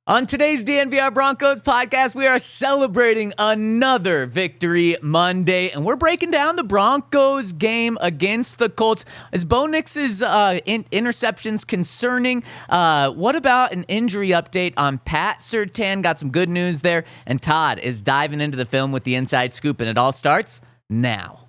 On today's DNVR Broncos podcast, we are celebrating another Victory Monday, and we're breaking down the Broncos game against the Colts. Is Bo Nix's interceptions concerning? What about an injury update on Pat Surtain? Got some good news there, and Todd is diving into the film with the inside scoop, and it all starts now.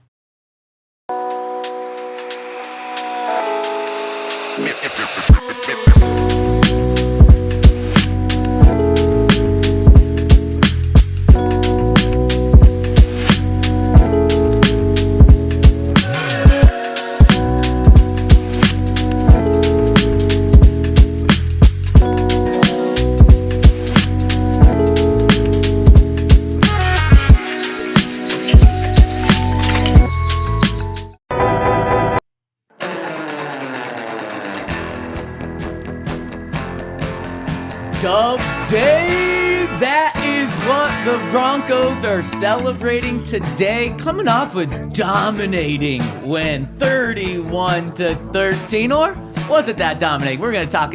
Dub Day! That is what the Broncos are celebrating today, coming off a dominating win, 31-13, or was it that dominating? We're going to talk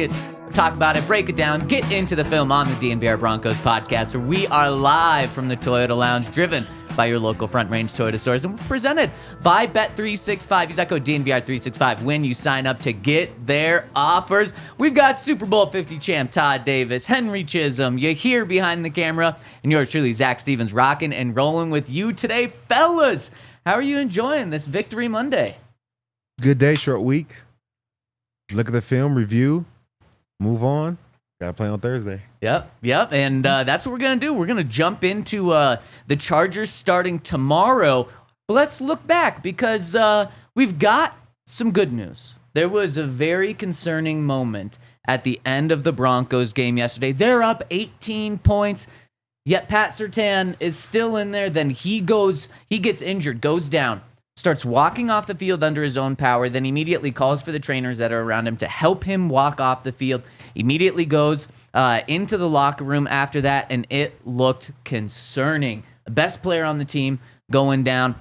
about it, break it down, get into the film on the DNVR Broncos podcast, where we are live from the Toyota Lounge, driven by your local Front Range Toyota stores, and we're presented by Bet365. Use that code DNVR365 when you sign up to get their offers. We've got Super Bowl 50 champ Todd Davis, Henry Chisholm, you here behind the camera, and yours truly, Zach Stevens, rocking and rolling with you today. Fellas, how are you enjoying this Victory Monday? Good day, short week. Look at the film, review, move on. Got to play on Thursday. Yep. And that's what we're going to do. We're going to jump into the Chargers starting tomorrow. But let's look back because we've got some good news. There was a very concerning moment at the end of the Broncos game yesterday. They're up 18 points, yet Pat Surtain is still in there. Then he gets injured, goes down, starts walking off the field under his own power, then immediately calls for the trainers that are around him to help him walk off the field. Immediately goes into the locker room after that, and it looked concerning. The best player on the team going down.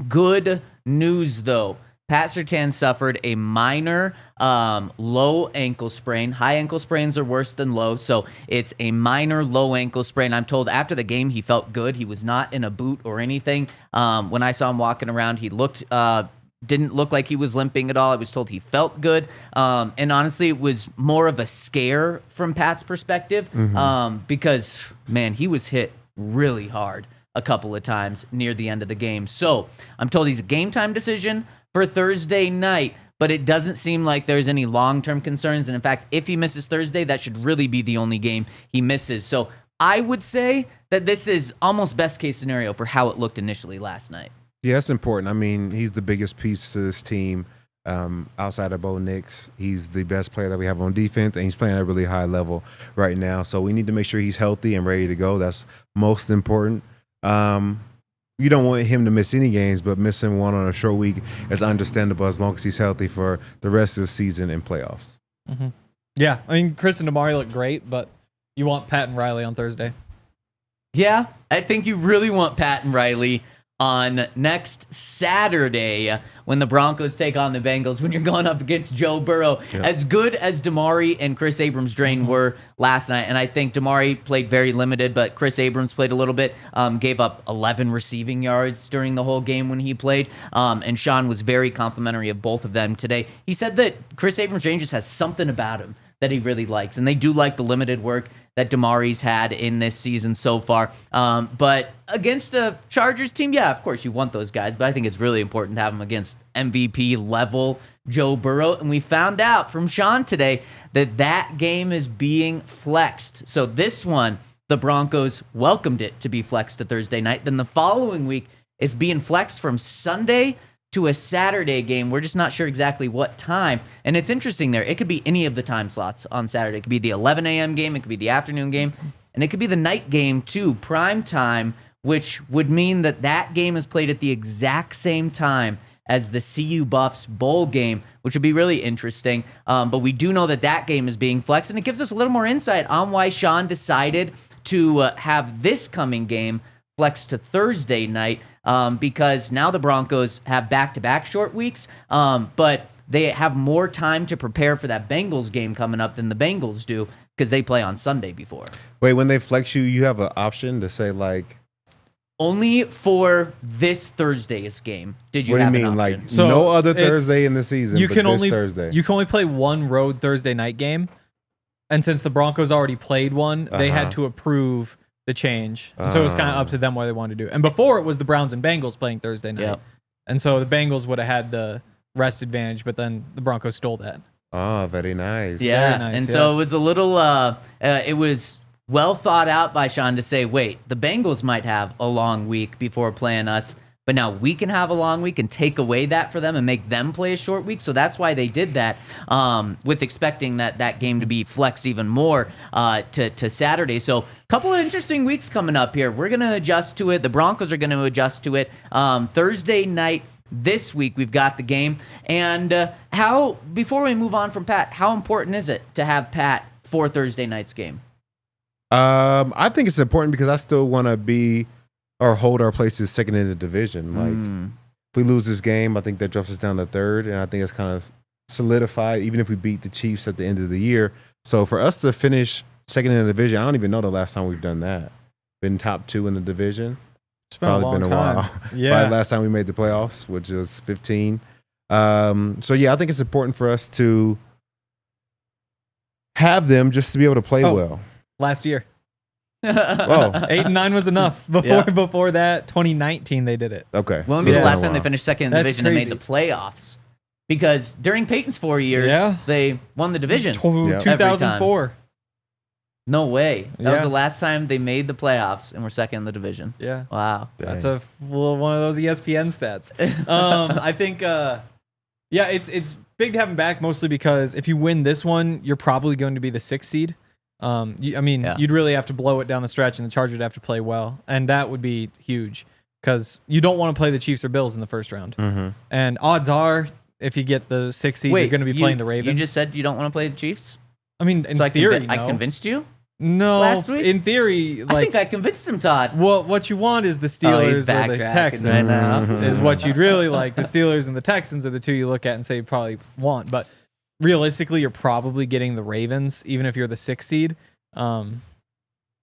Good news, though. Pat Surtain suffered a minor low ankle sprain. High ankle sprains are worse than low, so it's a minor low ankle sprain. I'm told after the game he felt good. He was not in a boot or anything. When I saw him walking around, he didn't look like he was limping at all. I was told he felt good. And honestly, it was more of a scare from Pat's perspective because, man, he was hit really hard a couple of times near the end of the game. So I'm told he's a game time decision for Thursday night, but it doesn't seem like there's any long-term concerns. And in fact, if he misses Thursday, that should really be the only game he misses. So I would say that this is almost best case scenario for how it looked initially last night. Yeah, that's important. I mean, he's the biggest piece to this team outside of Bo Nix. He's the best player that we have on defense, and he's playing at a really high level right now. So we need to make sure he's healthy and ready to go. That's most important. You don't want him to miss any games, but missing one on a short week is understandable as long as he's healthy for the rest of the season and playoffs. Mm-hmm. Yeah, I mean, Chris and Damari look great, but you want Pat and Riley on Thursday. Yeah, I think you really want Pat and Riley on next Saturday when the Broncos take on the Bengals, when you're going up against Joe Burrow. Yeah. As good as Damari and Chris Abrams-Drain were last night, and I think Damari played very limited, but Chris Abrams played a little bit, gave up 11 receiving yards during the whole game when he played, and Sean was very complimentary of both of them today. He said that Chris Abrams-Drain just has something about him that he really likes, and they do like the limited work that Damari's had in this season so far. But against the Chargers team, yeah, of course you want those guys, but I think it's really important to have them against MVP-level Joe Burrow. And we found out from Sean today that game is being flexed. So this one, the Broncos welcomed it to be flexed to Thursday night. Then the following week, it's being flexed from Sunday to a Saturday game. We're just not sure exactly what time. And it's interesting there. It could be any of the time slots on Saturday. It could be the 11 a.m. game. It could be the afternoon game. And it could be the night game, too, prime time, which would mean that game is played at the exact same time as the CU Buffs bowl game, which would be really interesting. But we do know that game is being flexed, and it gives us a little more insight on why Sean decided to have this coming game flexed to Thursday night, because now the Broncos have back-to-back short weeks, but they have more time to prepare for that Bengals game coming up than the Bengals do because they play on Sunday before. Wait, when they flex you, you have an option to say like. Only for this Thursday's game did you What do have you mean? an option. Like So no other Thursday in the season. You but can this only Thursday. you can only play one road Thursday night game, and since the Broncos already played one, they had to approve the change, and so it was kind of up to them what they wanted to do. And before it was the Browns and Bengals playing Thursday night, Yep. and so the Bengals would have had the rest advantage, but then the Broncos stole that. Oh, very nice. Yeah, Very nice, and so yes. it was a little. It was well thought out by Sean to say, "Wait, the Bengals might have a long week before playing us, but now we can have a long week and take away that for them and make them play a short week." So that's why they did that, with expecting that game to be flexed even more to Saturday. So a couple of interesting weeks coming up here. We're gonna adjust to it. The Broncos are gonna adjust to it. Thursday night. This week we've got the game, and before we move on from Pat, how important is it to have Pat for Thursday night's game? I think it's important because I still want to be or hold our places second in the division. Like if we lose this game, I think that drops us down to third, and I think it's kind of solidified. Even if we beat the Chiefs at the end of the year, so for us to finish second in the division, I don't even know the last time we've done that. Been top 2 in the division. It's been a long been a time. while. Yeah. Probably last time we made the playoffs, which was 15. So yeah, I think it's important for us to have them just to be able to play well. Last year, Oh, 8 and 9 was enough. Before that, 2019 they did it. okay. When would So be the it's been last a time they while. finished second in the That's division and made crazy. the playoffs? Because during Peyton's 4 years, they won the division. 2004. No way. That was Yeah. the last time they made the playoffs and were second in the division. Yeah. Wow. That's Dang. one of those ESPN stats. I think, it's big to have him back, mostly because if you win this one, you're probably going to be the 6th seed. You'd really have to blow it down the stretch, and the Chargers would have to play well, and that would be huge because you don't want to play the Chiefs or Bills in the first round. Mm-hmm. And odds are, if you get the 6th seed, you're going to be playing the Ravens. You just said you don't want to play the Chiefs? I mean, in So theory, I no. convinced you? No, last week? in theory, I think I convinced him, Todd. what you want is the Steelers he's or the backtracking Texans right now. is what you'd really like. The Steelers and the Texans are the two you look at and say you probably want. But realistically, you're probably getting the Ravens, even if you're the 6th seed.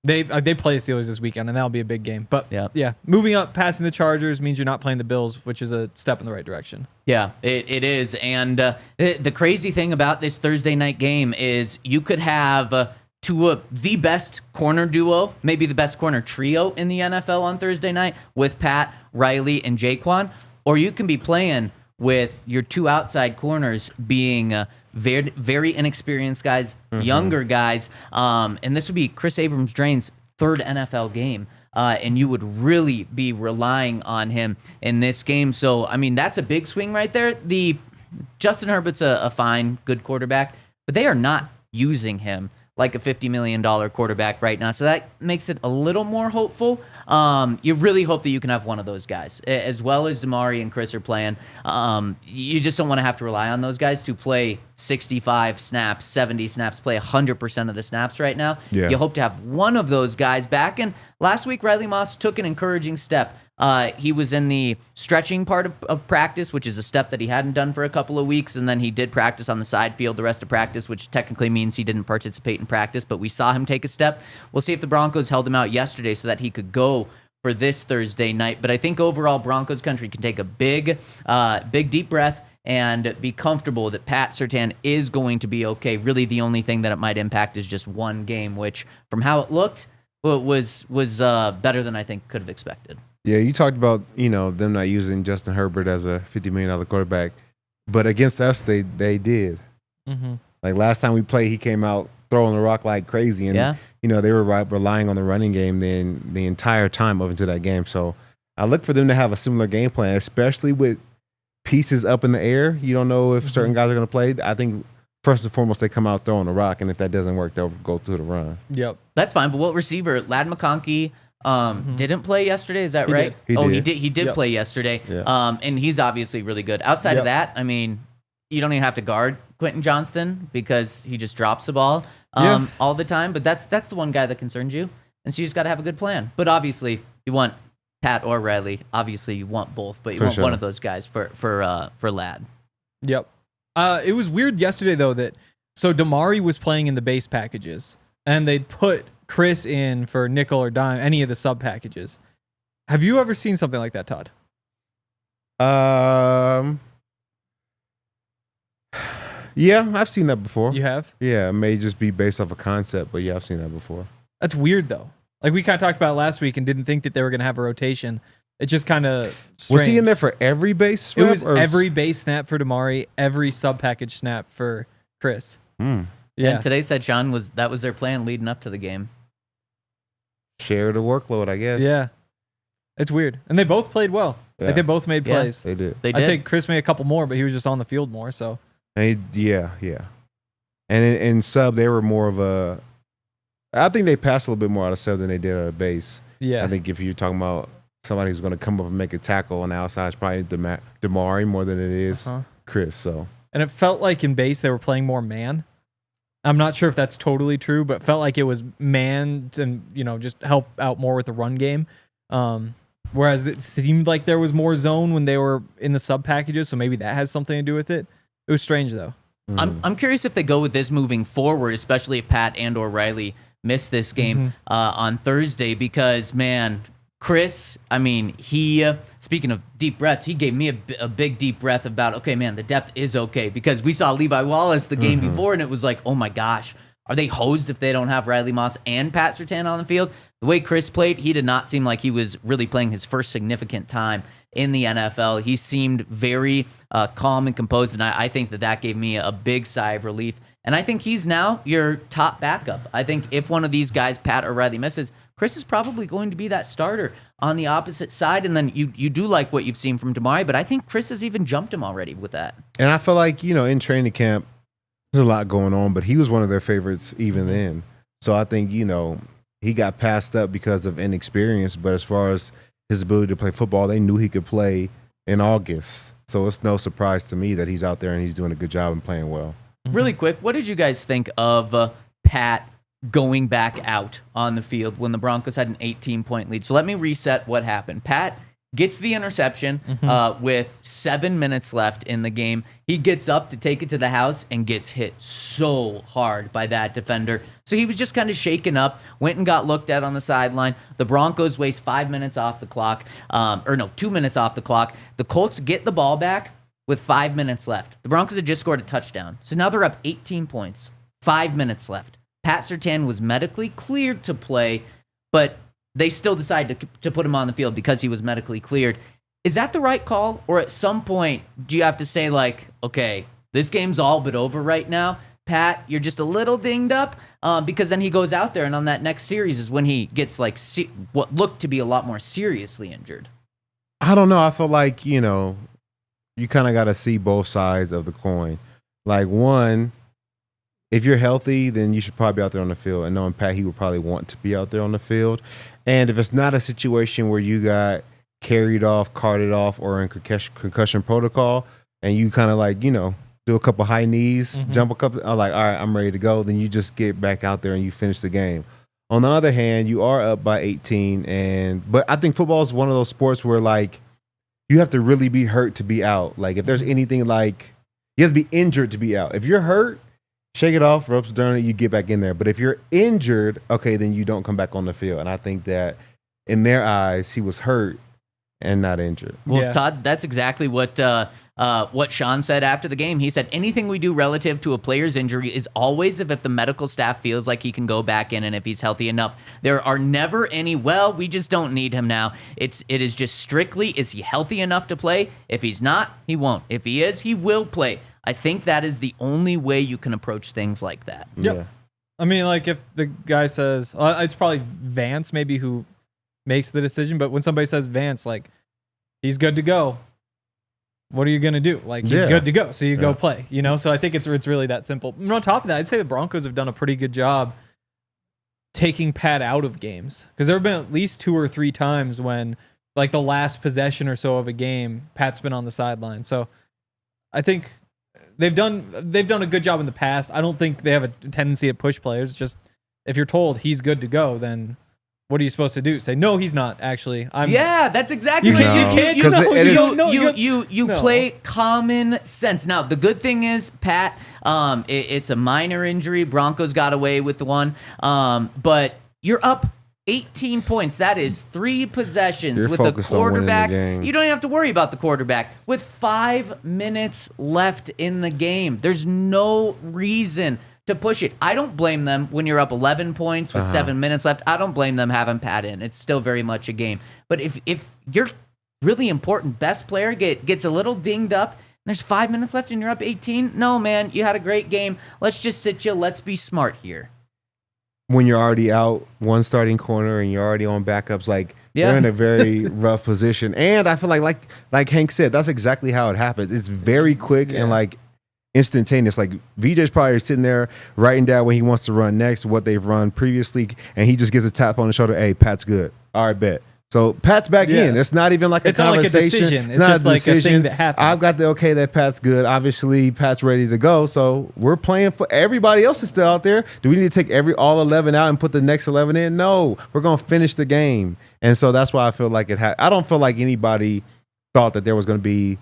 They play the Steelers this weekend, and that'll be a big game. But yeah, moving up, passing the Chargers means you're not playing the Bills, which is a step in the right direction. Yeah, it is. And the crazy thing about this Thursday night game is you could have the best corner duo, maybe the best corner trio in the NFL on Thursday night with Pat, Riley, and Jaquan, or you can be playing with your 2 outside corners being very, very inexperienced guys, younger guys, and this would be Chris Abrams-Drain's 3rd NFL game. And you would really be relying on him in this game. So, I mean, that's a big swing right there. Justin Herbert's a fine, good quarterback, but they are not using him like a $50 million quarterback right now. So that makes it a little more hopeful. You really hope that you can have one of those guys. As well as Damari and Chris are playing, you just don't want to have to rely on those guys to play 65 snaps, 70 snaps, play 100% of the snaps right now. Yeah. You hope to have one of those guys back. And last week, Riley Moss took an encouraging step. He was in the stretching part of practice, which is a step that he hadn't done for a couple of weeks, and then he did practice on the side field the rest of practice, which technically means he didn't participate in practice, but we saw him take a step. We'll see if the Broncos held him out yesterday so that he could go for this Thursday night. But I think overall Broncos Country can take a big deep breath and be comfortable that Pat Surtain is going to be okay. Really, the only thing that it might impact is just one game, which from how it looked was better than I think could have expected. Yeah, you talked about, them not using Justin Herbert as a $50 million quarterback, but against us, they did. Mm-hmm. Like last time we played, he came out throwing the rock like crazy, and they were relying on the running game the entire time up into that game. So I look for them to have a similar game plan, especially with pieces up in the air. You don't know if certain guys are going to play. I think first and foremost, they come out throwing the rock, and if that doesn't work, they'll go through the run. Yep. That's fine, but what receiver? Lad McConkey didn't play yesterday, is that right? Did. He did play yesterday. Yeah. And he's obviously really good. Outside of that, I mean, you don't even have to guard Quentin Johnston because he just drops the ball all the time. But that's the one guy that concerns you. And so you just got to have a good plan. But obviously, you want Pat or Riley. Obviously, you want both, but you want one of those guys for Lad. Yep. It was weird yesterday though that so Damari was playing in the base packages and they'd put Chris in for nickel or dime, any of the sub packages. Have you ever seen something like that, Todd? Yeah, I've seen that before. You have? Yeah, it may just be based off a concept, but yeah, I've seen that before. That's weird though. Like we kind of talked about last week and didn't think that they were going to have a rotation. It just kind of was he in there for every base rep? It was every base snap for Damari, every sub package snap for Chris. Yeah. And today said Sean that was their plan leading up to the game. Share the workload, I guess. Yeah. It's weird. And they both played well. Yeah. Like they both made plays. They did. I'd say Chris made a couple more, but he was just on the field more, so. Yeah. And in sub, they were more of a I think they passed a little bit more out of sub than they did out of base. Yeah. I think if you're talking about somebody who's going to come up and make a tackle on the outside, it's probably Damari more than it is Chris. So. And it felt like in base they were playing more man. I'm not sure if that's totally true, but it felt like it was man and, just help out more with the run game. Whereas it seemed like there was more zone when they were in the sub packages, so maybe that has something to do with it. It was strange though. I'm curious if they go with this moving forward, especially if Pat and or Riley miss this game on Thursday, because man, Chris, he speaking of deep breaths, he gave me a big deep breath about, okay, man, the depth is okay, because we saw Levi Wallace the game before, and it was like, oh my gosh, are they hosed if they don't have Riley Moss and Pat Surtain on the field? The way Chris played, he did not seem like he was really playing his first significant time in the NFL. He seemed very calm and composed, and I think that gave me a big sigh of relief. And I think he's now your top backup. I think if one of these guys, Pat or Riley, misses, Chris is probably going to be that starter on the opposite side. And then you do like what you've seen from Damari, but I think Chris has even jumped him already with that. And I feel like, in training camp, there's a lot going on, but he was one of their favorites even then. So I think, he got passed up because of inexperience, but as far as his ability to play football, they knew he could play in August. So it's no surprise to me that he's out there and he's doing a good job and playing well. Really quick, what did you guys think of Pat going back out on the field when the Broncos had an 18-point lead? So let me reset what happened. Pat gets the interception with 7 minutes left in the game. He gets up to take it to the house and gets hit so hard by that defender. So he was just kind of shaken up, went and got looked at on the sideline. The Broncos waste 5 minutes off the clock, 2 minutes off the clock. The Colts get the ball back with 5 minutes left. The Broncos had just scored a touchdown. So now they're up 18 points, 5 minutes left. Pat Surtain was medically cleared to play, but they still decided to put him on the field because he was medically cleared. Is that the right call? Or at some point, do you have to say, like, okay, this game's all but over right now? Pat, you're just a little dinged up? Because then he goes out there, and on that next series is when he gets, what looked to be a lot more seriously injured. I don't know. I feel like, you kind of got to see both sides of the coin. Like, one, if you're healthy, then you should probably be out there on the field. And knowing Pat, he would probably want to be out there on the field. And if it's not a situation where you got carried off, carted off, or in concussion protocol, and you kind of do a couple high knees, jump a couple, all right, I'm ready to go, then you just get back out there and you finish the game. On the other hand, you are up by 18, but I think football is one of those sports where you have to really be hurt to be out. Like if there's anything you have to be injured to be out. If you're hurt, shake it off, ropes down, you get back in there. But if you're injured, okay, then you don't come back on the field. And I think that in their eyes, he was hurt and not injured. Well, yeah. Todd, that's exactly what Sean said after the game. He said, anything we do relative to a player's injury is always if the medical staff feels like he can go back in and if he's healthy enough. There are never any, we just don't need him now. It is just strictly, is he healthy enough to play? If he's not, he won't. If he is, he will play. I think that is the only way you can approach things like that. Yep. Yeah. If the guy says, it's probably Vance maybe who makes the decision, but when somebody says Vance, he's good to go, what are you going to do? He's good to go, so you go play, So I think it's really that simple. And on top of that, I'd say the Broncos have done a pretty good job taking Pat out of games, because there have been at least 2 or 3 times when, the last possession or so of a game, Pat's been on the sideline. So I think they've done a good job in the past. I don't think they have a tendency to push players. Just if you're told he's good to go, then what are you supposed to do? Say, no, he's not actually. Yeah, that's exactly you what can't. You play common sense. Now, the good thing is, Pat, it's a minor injury. Broncos got away with one. But you're up 18 points. That is 3 possessions. You're with a quarterback. You You don't even have to worry about the quarterback. With 5 minutes left in the game, there's no reason to push it. I don't blame them when you're up 11 points with 7 minutes left. I don't blame them having Pat in. It's still very much a game. But if your really important best player gets a little dinged up, and there's 5 minutes left and you're up 18, no, man, you had a great game. Let's just sit you. Let's be smart here. When you're already out one starting corner and you're already on backups, they're in a very rough position. And I feel like Hank said, that's exactly how it happens. It's very quick and instantaneous. Like VJ's probably sitting there writing down when he wants to run next, what they've run previously, and he just gets a tap on the shoulder. Hey, Pat's good. All right, bet. So Pat's back in. It's not even like a conversation. Not like a decision. It's not just like a thing that happens. I've got the okay that Pat's good. Obviously, Pat's ready to go. So we're playing for everybody else is still out there. Do we need to take all 11 out and put the next 11 in? No, we're going to finish the game. And so that's why I feel like I don't feel like anybody thought that there was going to be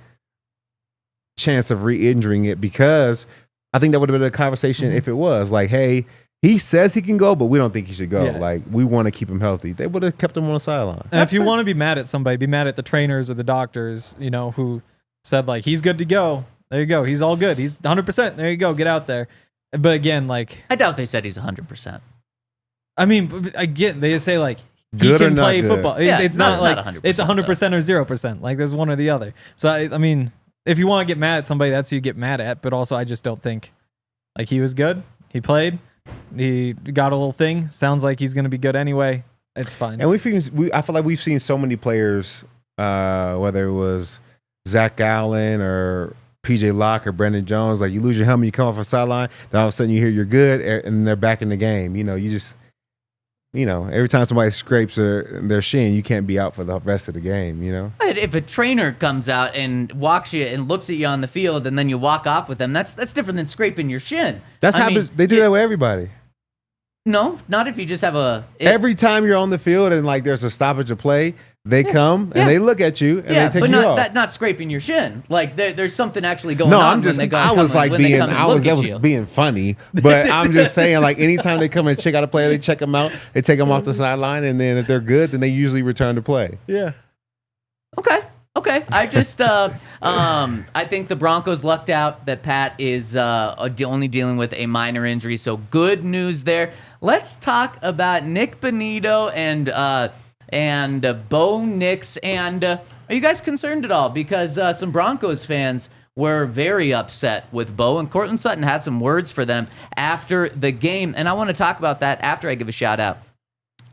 chance of re-injuring it, because I think that would have been a conversation if it was like, hey, he says he can go, but we don't think he should go. Like, we want to keep him healthy. They would have kept him on the sideline. And if you want to be mad at somebody, be mad at the trainers or the doctors, who said, like, he's good to go. There you go. He's all good. He's 100%. There you go. Get out there. But again, I doubt they said he's 100%. I mean, again, they say, like, good he can play good. football. Yeah, it's not like 100%, it's 100% or 0%. Like, there's one or the other. So, I mean, if you want to get mad at somebody, that's who you get mad at. But also, I just don't think, he was good. He played. He got a little thing. Sounds like he's going to be good anyway. It's fine. And I feel like we've seen so many players, whether it was Zach Allen or PJ Locke or Brandon Jones, like, you lose your helmet, you come off a sideline, then all of a sudden you hear you're good, and they're back in the game. Every time somebody scrapes their shin, you can't be out for the rest of the game, If a trainer comes out and walks you and looks at you on the field and then you walk off with them, that's different than scraping your shin. They do that with everybody. No, not if you just have every time you're on the field and there's a stoppage of play, they come and they look at you and they take you off. But not scraping your shin. Like, there's something actually going no, on. I was being funny, but I'm just saying, like, anytime they come and check out a player, they check them out, they take them off the sideline, and then if they're good, then they usually return to play. Yeah. Okay. I just, I think the Broncos lucked out that Pat is only dealing with a minor injury, so good news there. Let's talk about Nick Bonito and Bo Nix. And are you guys concerned at all? Because some Broncos fans were very upset with Bo, and Courtland Sutton had some words for them after the game. And I want to talk about that after I give a shout out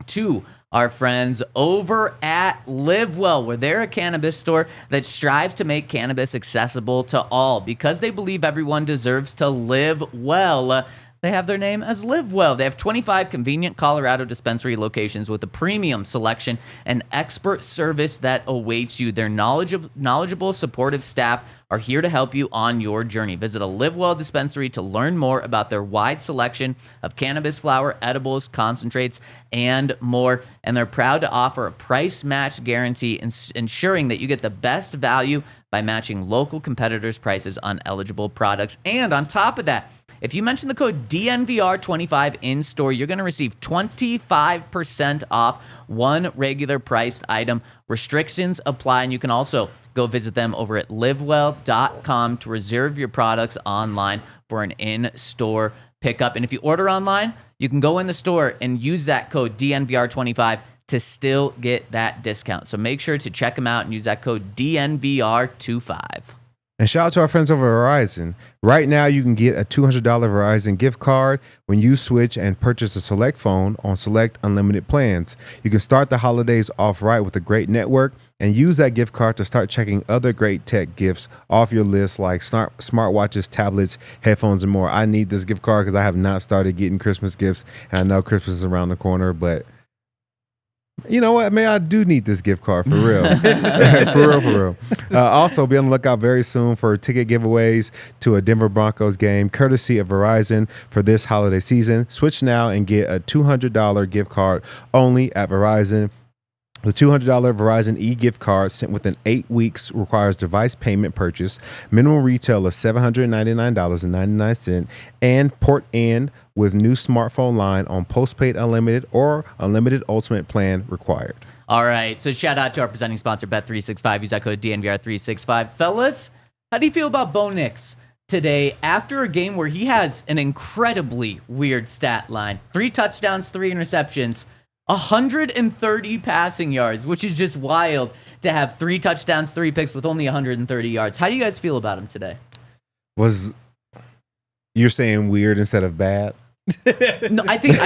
to our friends over at Live Well, where they're a cannabis store that strives to make cannabis accessible to all because they believe everyone deserves to live well. They have their name as Live Well. They have 25 convenient Colorado dispensary locations with a premium selection and expert service that awaits you. Their knowledgeable, supportive staff are here to help you on your journey. Visit a Live Well dispensary to learn more about their wide selection of cannabis flower, edibles, concentrates, and more. And they're proud to offer a price match guarantee, ensuring that you get the best value by matching local competitors' prices on eligible products. And on top of that, if you mention the code DNVR25 in store, you're going to receive 25% off one regular priced item. Restrictions apply, and you can also go visit them over at livewell.com to reserve your products online for an in-store pickup. And if you order online, you can go in the store and use that code DNVR25 to still get that discount. So make sure to check them out and use that code DNVR25. And shout out to our friends over at Verizon. Right now, you can get a $200 Verizon gift card when you switch and purchase a select phone on select unlimited plans. You can start the holidays off right with a great network and use that gift card to start checking other great tech gifts off your list like smartwatches, tablets, headphones, and more. I need this gift card because I have not started getting Christmas gifts, and I know Christmas is around the corner, but You know what, man? I do need this gift card for real. For real. Also, be on the lookout very soon for ticket giveaways to a Denver Broncos game, courtesy of Verizon for this holiday season. Switch now and get a $200 gift card only at Verizon. The $200 Verizon e-gift card sent within 8 weeks requires device payment purchase, minimum retail of $799.99, and port in with new smartphone line on postpaid unlimited or unlimited ultimate plan required. All right, so shout out to our presenting sponsor, Bet365. Use that code DNVR365. Fellas, how do you feel about Bo Nix today after a game where he has an incredibly weird stat line? 3 touchdowns, 3 interceptions. 130 passing yards, which is just wild to have 3 touchdowns, 3 picks with only 130 yards. How do you guys feel about him today? You're saying weird instead of bad? No, I think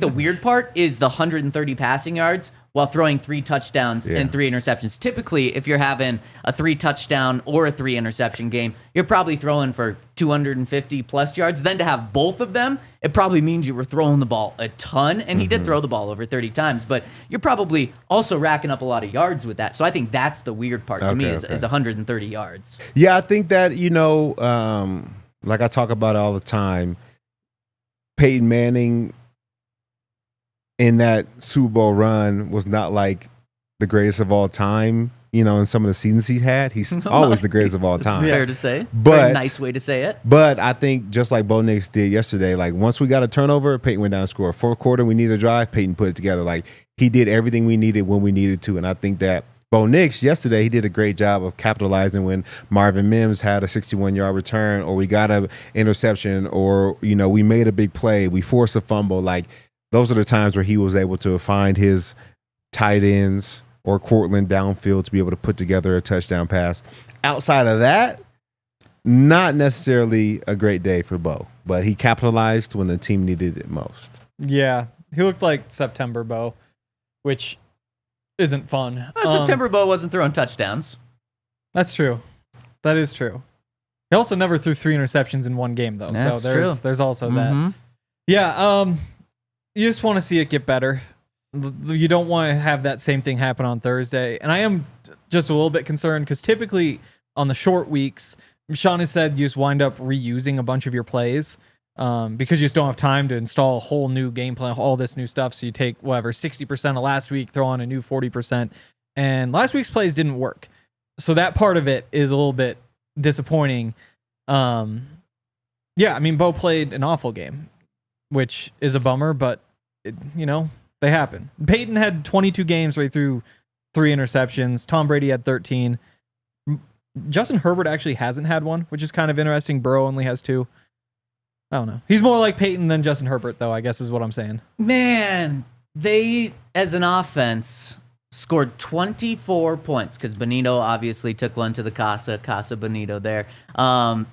the weird part is the 130 passing yards while throwing 3 touchdowns and 3 interceptions. Typically, if you're having a 3 touchdown or a 3 interception game, you're probably throwing for 250 plus yards. Then to have both of them, it probably means you were throwing the ball a ton, and he did throw the ball over 30 times, but you're probably also racking up a lot of yards with that. So I think that's the weird part to me is 130 yards. Yeah, I think that, like I talk about it all the time, Peyton Manning in that Super Bowl run was not like the greatest of all time. In some of the seasons he had, he's always the greatest of all time. Fair to say. But very nice way to say it. But I think just like Bo Nix did yesterday, like once we got a turnover, Peyton went down and scored. Fourth quarter, we needed a drive, Peyton put it together. Like he did everything we needed when we needed to. And I think that Bo Nix yesterday, he did a great job of capitalizing when Marvin Mims had a 61-yard return, or we got an interception, or we made a big play, we forced a fumble. Like those are the times where he was able to find his tight ends or Courtland downfield to be able to put together a touchdown pass. Outside of that, not necessarily a great day for Bo, but he capitalized when the team needed it most. Yeah, he looked like September Bo, which isn't fun. September Bo wasn't throwing touchdowns. That's true. That is true. He also never threw 3 interceptions in one game, though. That's so there's also that. Yeah, you just want to see it get better. You don't want to have that same thing happen on Thursday. And I am just a little bit concerned because typically on the short weeks, Sean has said you just wind up reusing a bunch of your plays because you just don't have time to install a whole new game plan, all this new stuff. So you take 60% of last week, throw on a new 40%. And last week's plays didn't work. So that part of it is a little bit disappointing. Bo played an awful game, which is a bummer, but they happen. Peyton had 22 games where he threw 3 interceptions. Tom Brady had 13. Justin Herbert actually hasn't had one, which is kind of interesting. Burrow only has 2. I don't know. He's more like Peyton than Justin Herbert, though, I guess is what I'm saying. Man, they, as an offense, scored 24 points because Benito obviously took one to the Casa Benito there.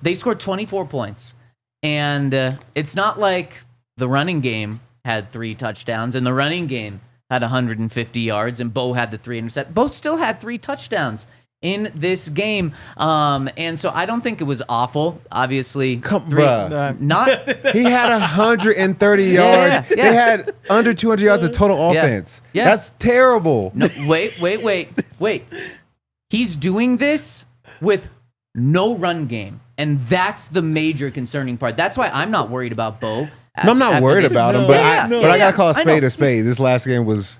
They scored 24 points. And it's not like the running game had 3 touchdowns, and the running game had 150 yards, and Bo had the 3 interceptions. Both still had 3 touchdowns in this game. And so I don't think it was awful. Obviously, he had 130 yards. They had under 200 yards of total offense. Yeah. That's terrible. No, wait. He's doing this with no run game, and that's the major concerning part. That's why I'm not worried about Bo. No, I'm not worried about him, but I gotta call a spade a spade. This last game was.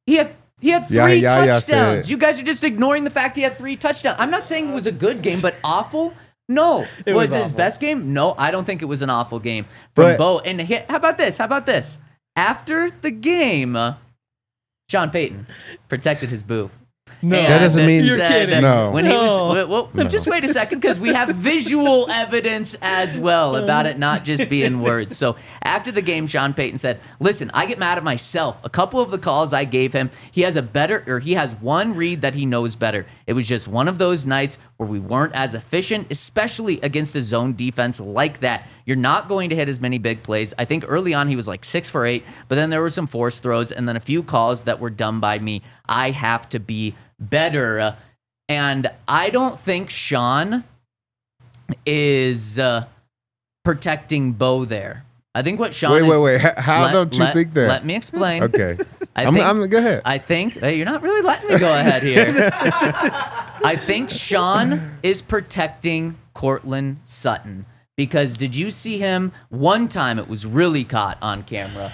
He had 3 touchdowns. You guys are just ignoring the fact he had 3 touchdowns. I'm not saying it was a good game, but awful? No. Was it his best game? No, I don't think it was an awful game from Bo. And how about this? After the game, Sean Payton protected his boo. No, that doesn't mean you're kidding. No. When he was, just wait a second, because we have visual evidence as well about it not just being words. So after the game, Sean Payton said, "Listen, I get mad at myself. A couple of the calls I gave him, he has one read that he knows better. It was just one of those nights where we weren't as efficient, especially against a zone defense like that. You're not going to hit as many big plays. I think early on he was like 6 for 8, but then there were some forced throws and then a few calls that were done by me. I have to be better." And I don't think Sean is protecting Bo there. I think what Sean Wait. How don't you think that? Let me explain. Okay. I'm go ahead. I think you're not really letting me go ahead here. I think Sean is protecting Courtland Sutton because did you see him one time? It was really caught on camera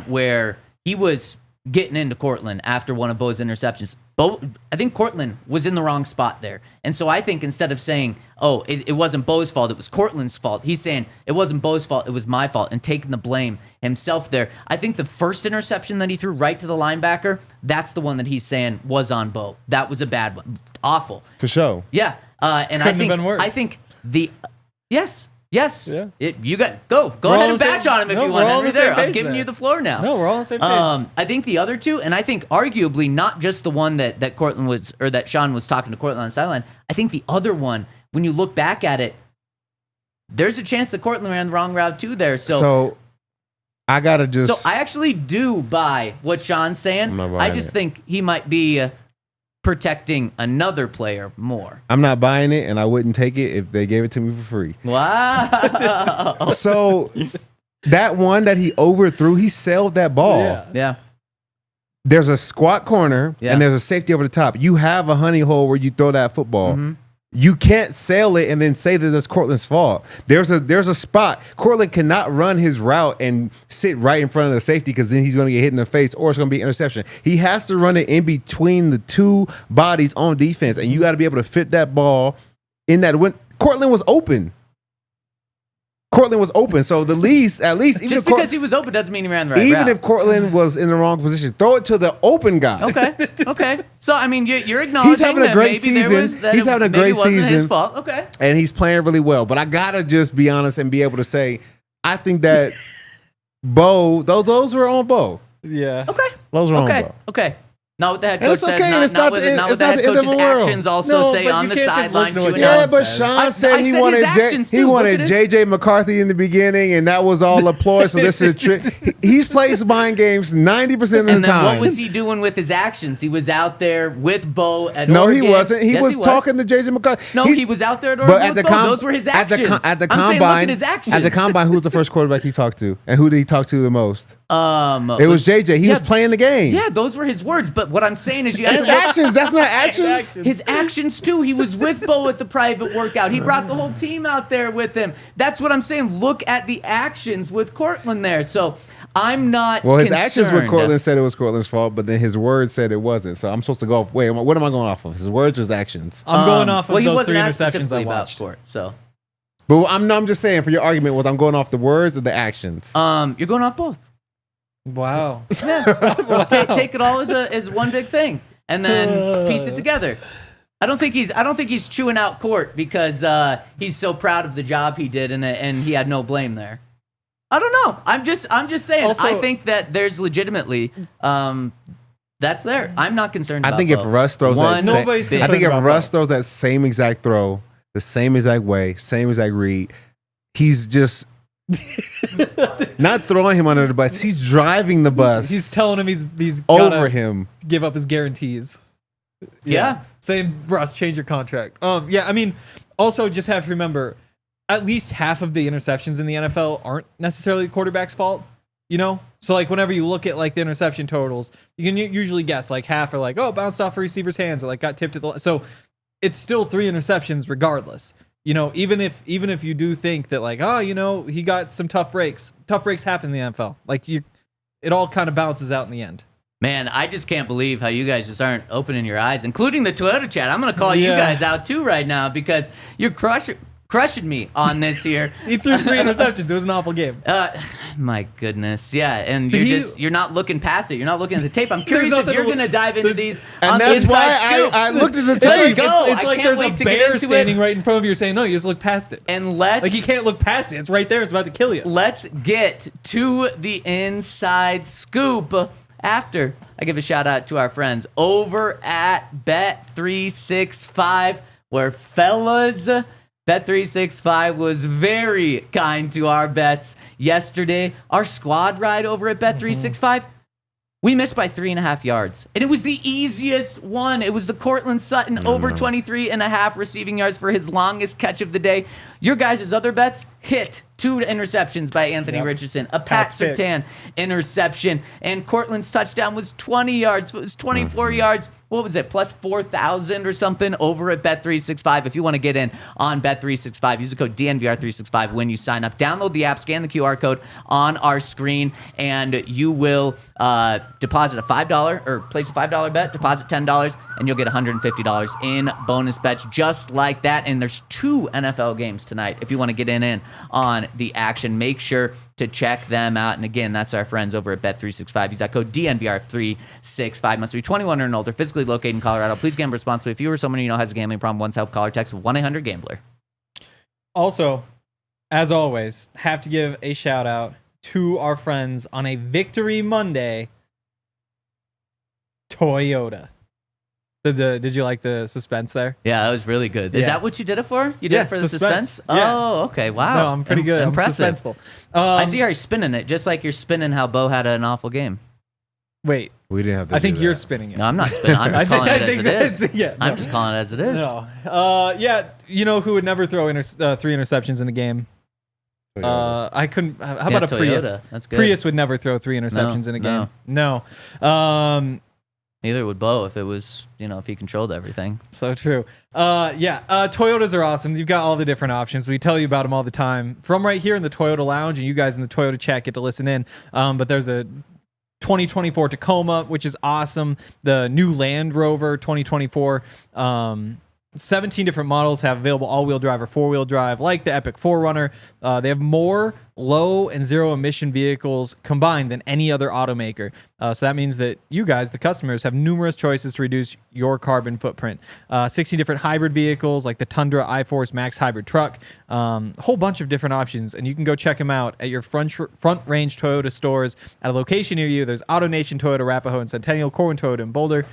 where he was getting into Courtland after one of Bo's interceptions. I think Courtland was in the wrong spot there. And so I think instead of saying, oh, it wasn't Bo's fault, it was Courtland's fault, he's saying it wasn't Bo's fault, it was my fault, and taking the blame himself there. I think the first interception that he threw right to the linebacker, that's the one that he's saying was on Bo. That was a bad one. Awful. For sure. Yeah. And Couldn't have been worse. I think Yes. Yeah. You got go ahead and bash on him if you want. Henry. There, I'm giving you the floor now. No, we're all on the same page. I think the other two, and I think arguably not just the one that Courtland was or that Sean was talking to Courtland on the sideline. I think the other one, when you look back at it, there's a chance that Courtland ran the wrong route too there. So I gotta just. So I actually do buy what Sean's saying. I just think he might be protecting another player more. I'm not buying it, and I wouldn't take it if they gave it to me for free. Wow. So that one that he overthrew, he sailed that ball. Yeah. There's a squat corner, and there's a safety over the top. You have a honey hole where you throw that football. Mm-hmm. You can't sail it and then say that it's Courtland's fault. There's a spot. Courtland cannot run his route and sit right in front of the safety because then he's going to get hit in the face or it's going to be an interception. He has to run it in between the two bodies on defense, and you got to be able to fit that ball in that. When Courtland was open. So at least even just because he was open doesn't mean he ran the right even route. if Courtland was in the wrong position, throw it to the open guy. Okay. So I mean, you're acknowledging he's having a great season. He's having a great season. His fault. Okay. And he's playing really well. But I gotta just be honest and be able to say, I think that Bo, those were on Bo. Yeah. Okay. Those were on Bo. Okay. Not what the head coach says. It's Not what the head coach's actions also say on the sideline. Yeah, but Sean said he wanted JJ McCarthy in the beginning, and that was all a ploy. So this is a trick. He's plays mind games 90% of the time. And then what was he doing with his actions? He was out there with Bo at Oregon. No, he wasn't. He was talking to JJ McCarthy. No, he was out there at Oregon with Bo. Those were his actions. At the I'm saying, look at his actions. At the combine, who was the first quarterback he talked to, and who did he talk to the most? It was JJ. He was playing the game. Yeah, those were his words. But what I'm saying is, you have to look. Actions. That's not actions. His actions too. He was with Bo at the private workout. He brought the whole team out there with him. That's what I'm saying. Look at the actions with Courtland there. So I'm not. Well, his concerned. actions with Courtland said it was Courtland's fault, but then his words said it wasn't. So I'm supposed to go off. Wait, what am I going off of? His words or his actions? I'm going off of those 3 asked interceptions I about watched. Court, so. But I'm just saying for your argument was I'm going off the words or the actions. You're going off both. Wow. Yeah. Take it all as one big thing, and then piece it together. I don't think he's chewing out Court because he's so proud of the job he did and he had no blame there. I don't know. I'm just saying. Also, I think that there's legitimately that's there. I'm not concerned. I think if Russ throws throws that same exact throw, the same exact way, same exact read, he's just. Not throwing him under the bus. He's driving the bus. He's telling him he's over him. Give up his guarantees. Yeah. Saying, Russ, change your contract. Yeah, I mean, also just have to remember, at least half of the interceptions in the NFL aren't necessarily the quarterback's fault. You know? So like whenever you look at like the interception totals, you can usually guess like half are like, oh, bounced off a receiver's hands or like got tipped at the so it's still 3 interceptions regardless. You know, even if you do think that like, oh, you know, he got some tough breaks. Tough breaks happen in the NFL. Like it all kind of balances out in the end. Man, I just can't believe how you guys just aren't opening your eyes, including the Toyota chat. I'm going to call you guys out too right now because you're crushing me on this here. He threw 3 interceptions. It was an awful game. My goodness. Yeah, and you're not looking past it. You're not looking at the tape. I'm curious if you're going to dive into these and on that's the why scoop. I looked at the tape. It's like there's a bear standing right in front of you saying, no, you just look past it. And like you can't look past it. It's right there. It's about to kill you. Let's get to the inside scoop after I give a shout out to our friends over at Bet365, where fellas, Bet365 was very kind to our bets yesterday. Our squad ride over at Bet365, we missed by 3.5 yards. And it was the easiest one. It was the Courtland Sutton over 23.5 receiving yards for his longest catch of the day. Your guys' other bets hit 2 interceptions by Anthony Richardson, a Pat Surtain interception, and Courtland's touchdown was 20 yards. It was 24 yards. What was it? Plus 4,000 or something over at Bet365. If you want to get in on Bet365, use the code DNVR365 when you sign up. Download the app, scan the QR code on our screen, and you will deposit a $5 or place a $5 bet, deposit $10, and you'll get $150 in bonus bets just like that. And there's 2 NFL games tonight. If you want to get in on the action, make sure to check them out. And again, that's our friends over at Bet365. Use that code DNVR365. Must be 21 or older, physically located in Colorado. Please gamble responsibly. If you or someone you know has a gambling problem, once help, call or text 1-800-GAMBLER. Also, as always, have to give a shout out to our friends on a Victory Monday. Toyota. Did you like the suspense there? Yeah, that was really good. Is that what you did it for? You did it for the suspense? Yeah. Oh, okay. Wow. No, I'm pretty good. Impressive. I'm suspenseful. I see how you're spinning it, just like you're spinning how Bo had an awful game. Wait. We didn't have to I think do you're that. spinning it. No, I'm not spinning. I'm just calling it as it is. Yeah, I'm just calling it as it is. No. Yeah, you know who would never throw 3 interceptions in a game? I couldn't. How about a Toyota. Prius? That's good. Prius would never throw 3 interceptions in a game. No. Neither would Bo if it was, if he controlled everything. So true. Toyotas are awesome. You've got all the different options. We tell you about them all the time from right here in the Toyota Lounge, and you guys in the Toyota chat get to listen in. But there's the 2024 Tacoma, which is awesome. The new Land Rover 2024. 17 different models have available all-wheel drive or four-wheel drive, like the Epic 4Runner. They have more low and zero-emission vehicles combined than any other automaker. So that means that you guys, the customers, have numerous choices to reduce your carbon footprint. 60 different hybrid vehicles, like the Tundra iForce Max hybrid truck. A whole bunch of different options, and you can go check them out at your front range Toyota stores at a location near you. There's AutoNation Toyota, Arapahoe and Centennial, Corwin Toyota in Boulder,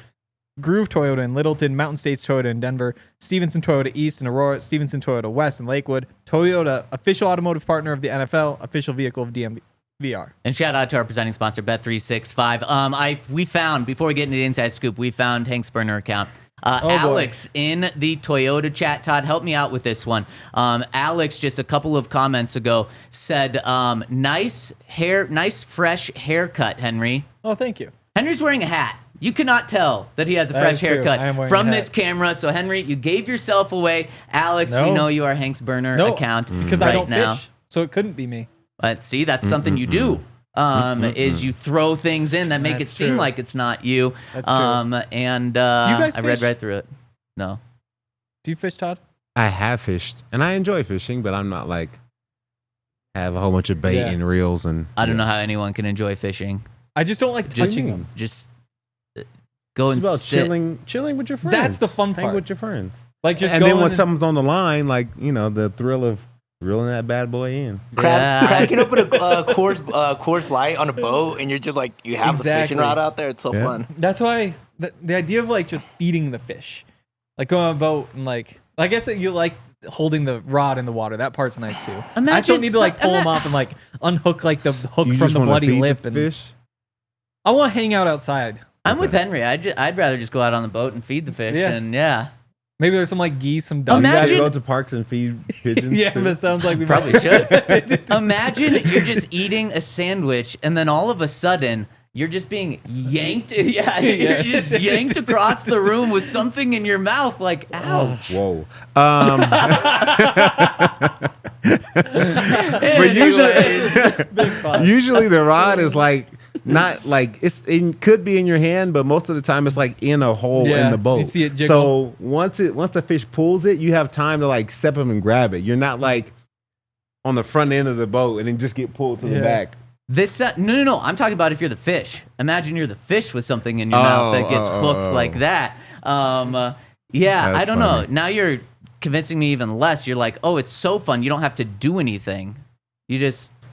Groove Toyota in Littleton, Mountain States Toyota in Denver, Stevenson Toyota East in Aurora, Stevenson Toyota West in Lakewood. Toyota, official automotive partner of the NFL, official vehicle of DNVR. And shout out to our presenting sponsor, Bet365. We found, before we get into the inside scoop, we found Hank's burner account. Alex in the Toyota chat. Todd, help me out with this one. Alex, just a couple of comments ago, said, nice fresh haircut, Henry. Oh, thank you. Henry's wearing a hat. You cannot tell that he has a fresh haircut from this camera. So, Henry, you gave yourself away. Alex, we know you are Hank's burner account because I don't fish, so it couldn't be me. But see, that's something you do. Is you throw things in that make it seem like it's not you. That's true. And do you guys I read right through it. No. Do you fish, Todd? I have fished, and I enjoy fishing, but I'm not like have a whole bunch of bait and reels. And I don't know how anyone can enjoy fishing. I just don't like touching them. Just go and sit. Chilling with your friends. That's the fun part. Hang with your friends. Like just and then when something's on the line, like the thrill of reeling that bad boy in. Cracking open a Coors Light on a boat, and you're just like you have the fishing rod out there. It's so fun. That's why the idea of like just feeding the fish, like going on a boat and like I guess that you like holding the rod in the water. That part's nice too. I just don't need to like pull them off and like unhook like the hook from the bloody lip and fish. I want to hang out outside. I'm with Henry. I'd rather just go out on the boat and feed the fish. And maybe there's some like geese, some ducks. You guys go to parks and feed pigeons. Too? That sounds like we probably should. Imagine you're just eating a sandwich and then all of a sudden you're just being yanked. You're just yanked across the room with something in your mouth. Like, ouch. Whoa. But usually the rod is like. Not like it could be in your hand, but most of the time it's like in a hole in the boat. You see it jiggle. So once the fish pulls it, you have time to like step up and grab it. You're not like on the front end of the boat and then just get pulled to the back. No. I'm talking about if you're the fish. Imagine you're the fish with something in your mouth that gets hooked like that. I don't know. Now you're convincing me even less. You're like, oh, it's so fun. You don't have to do anything.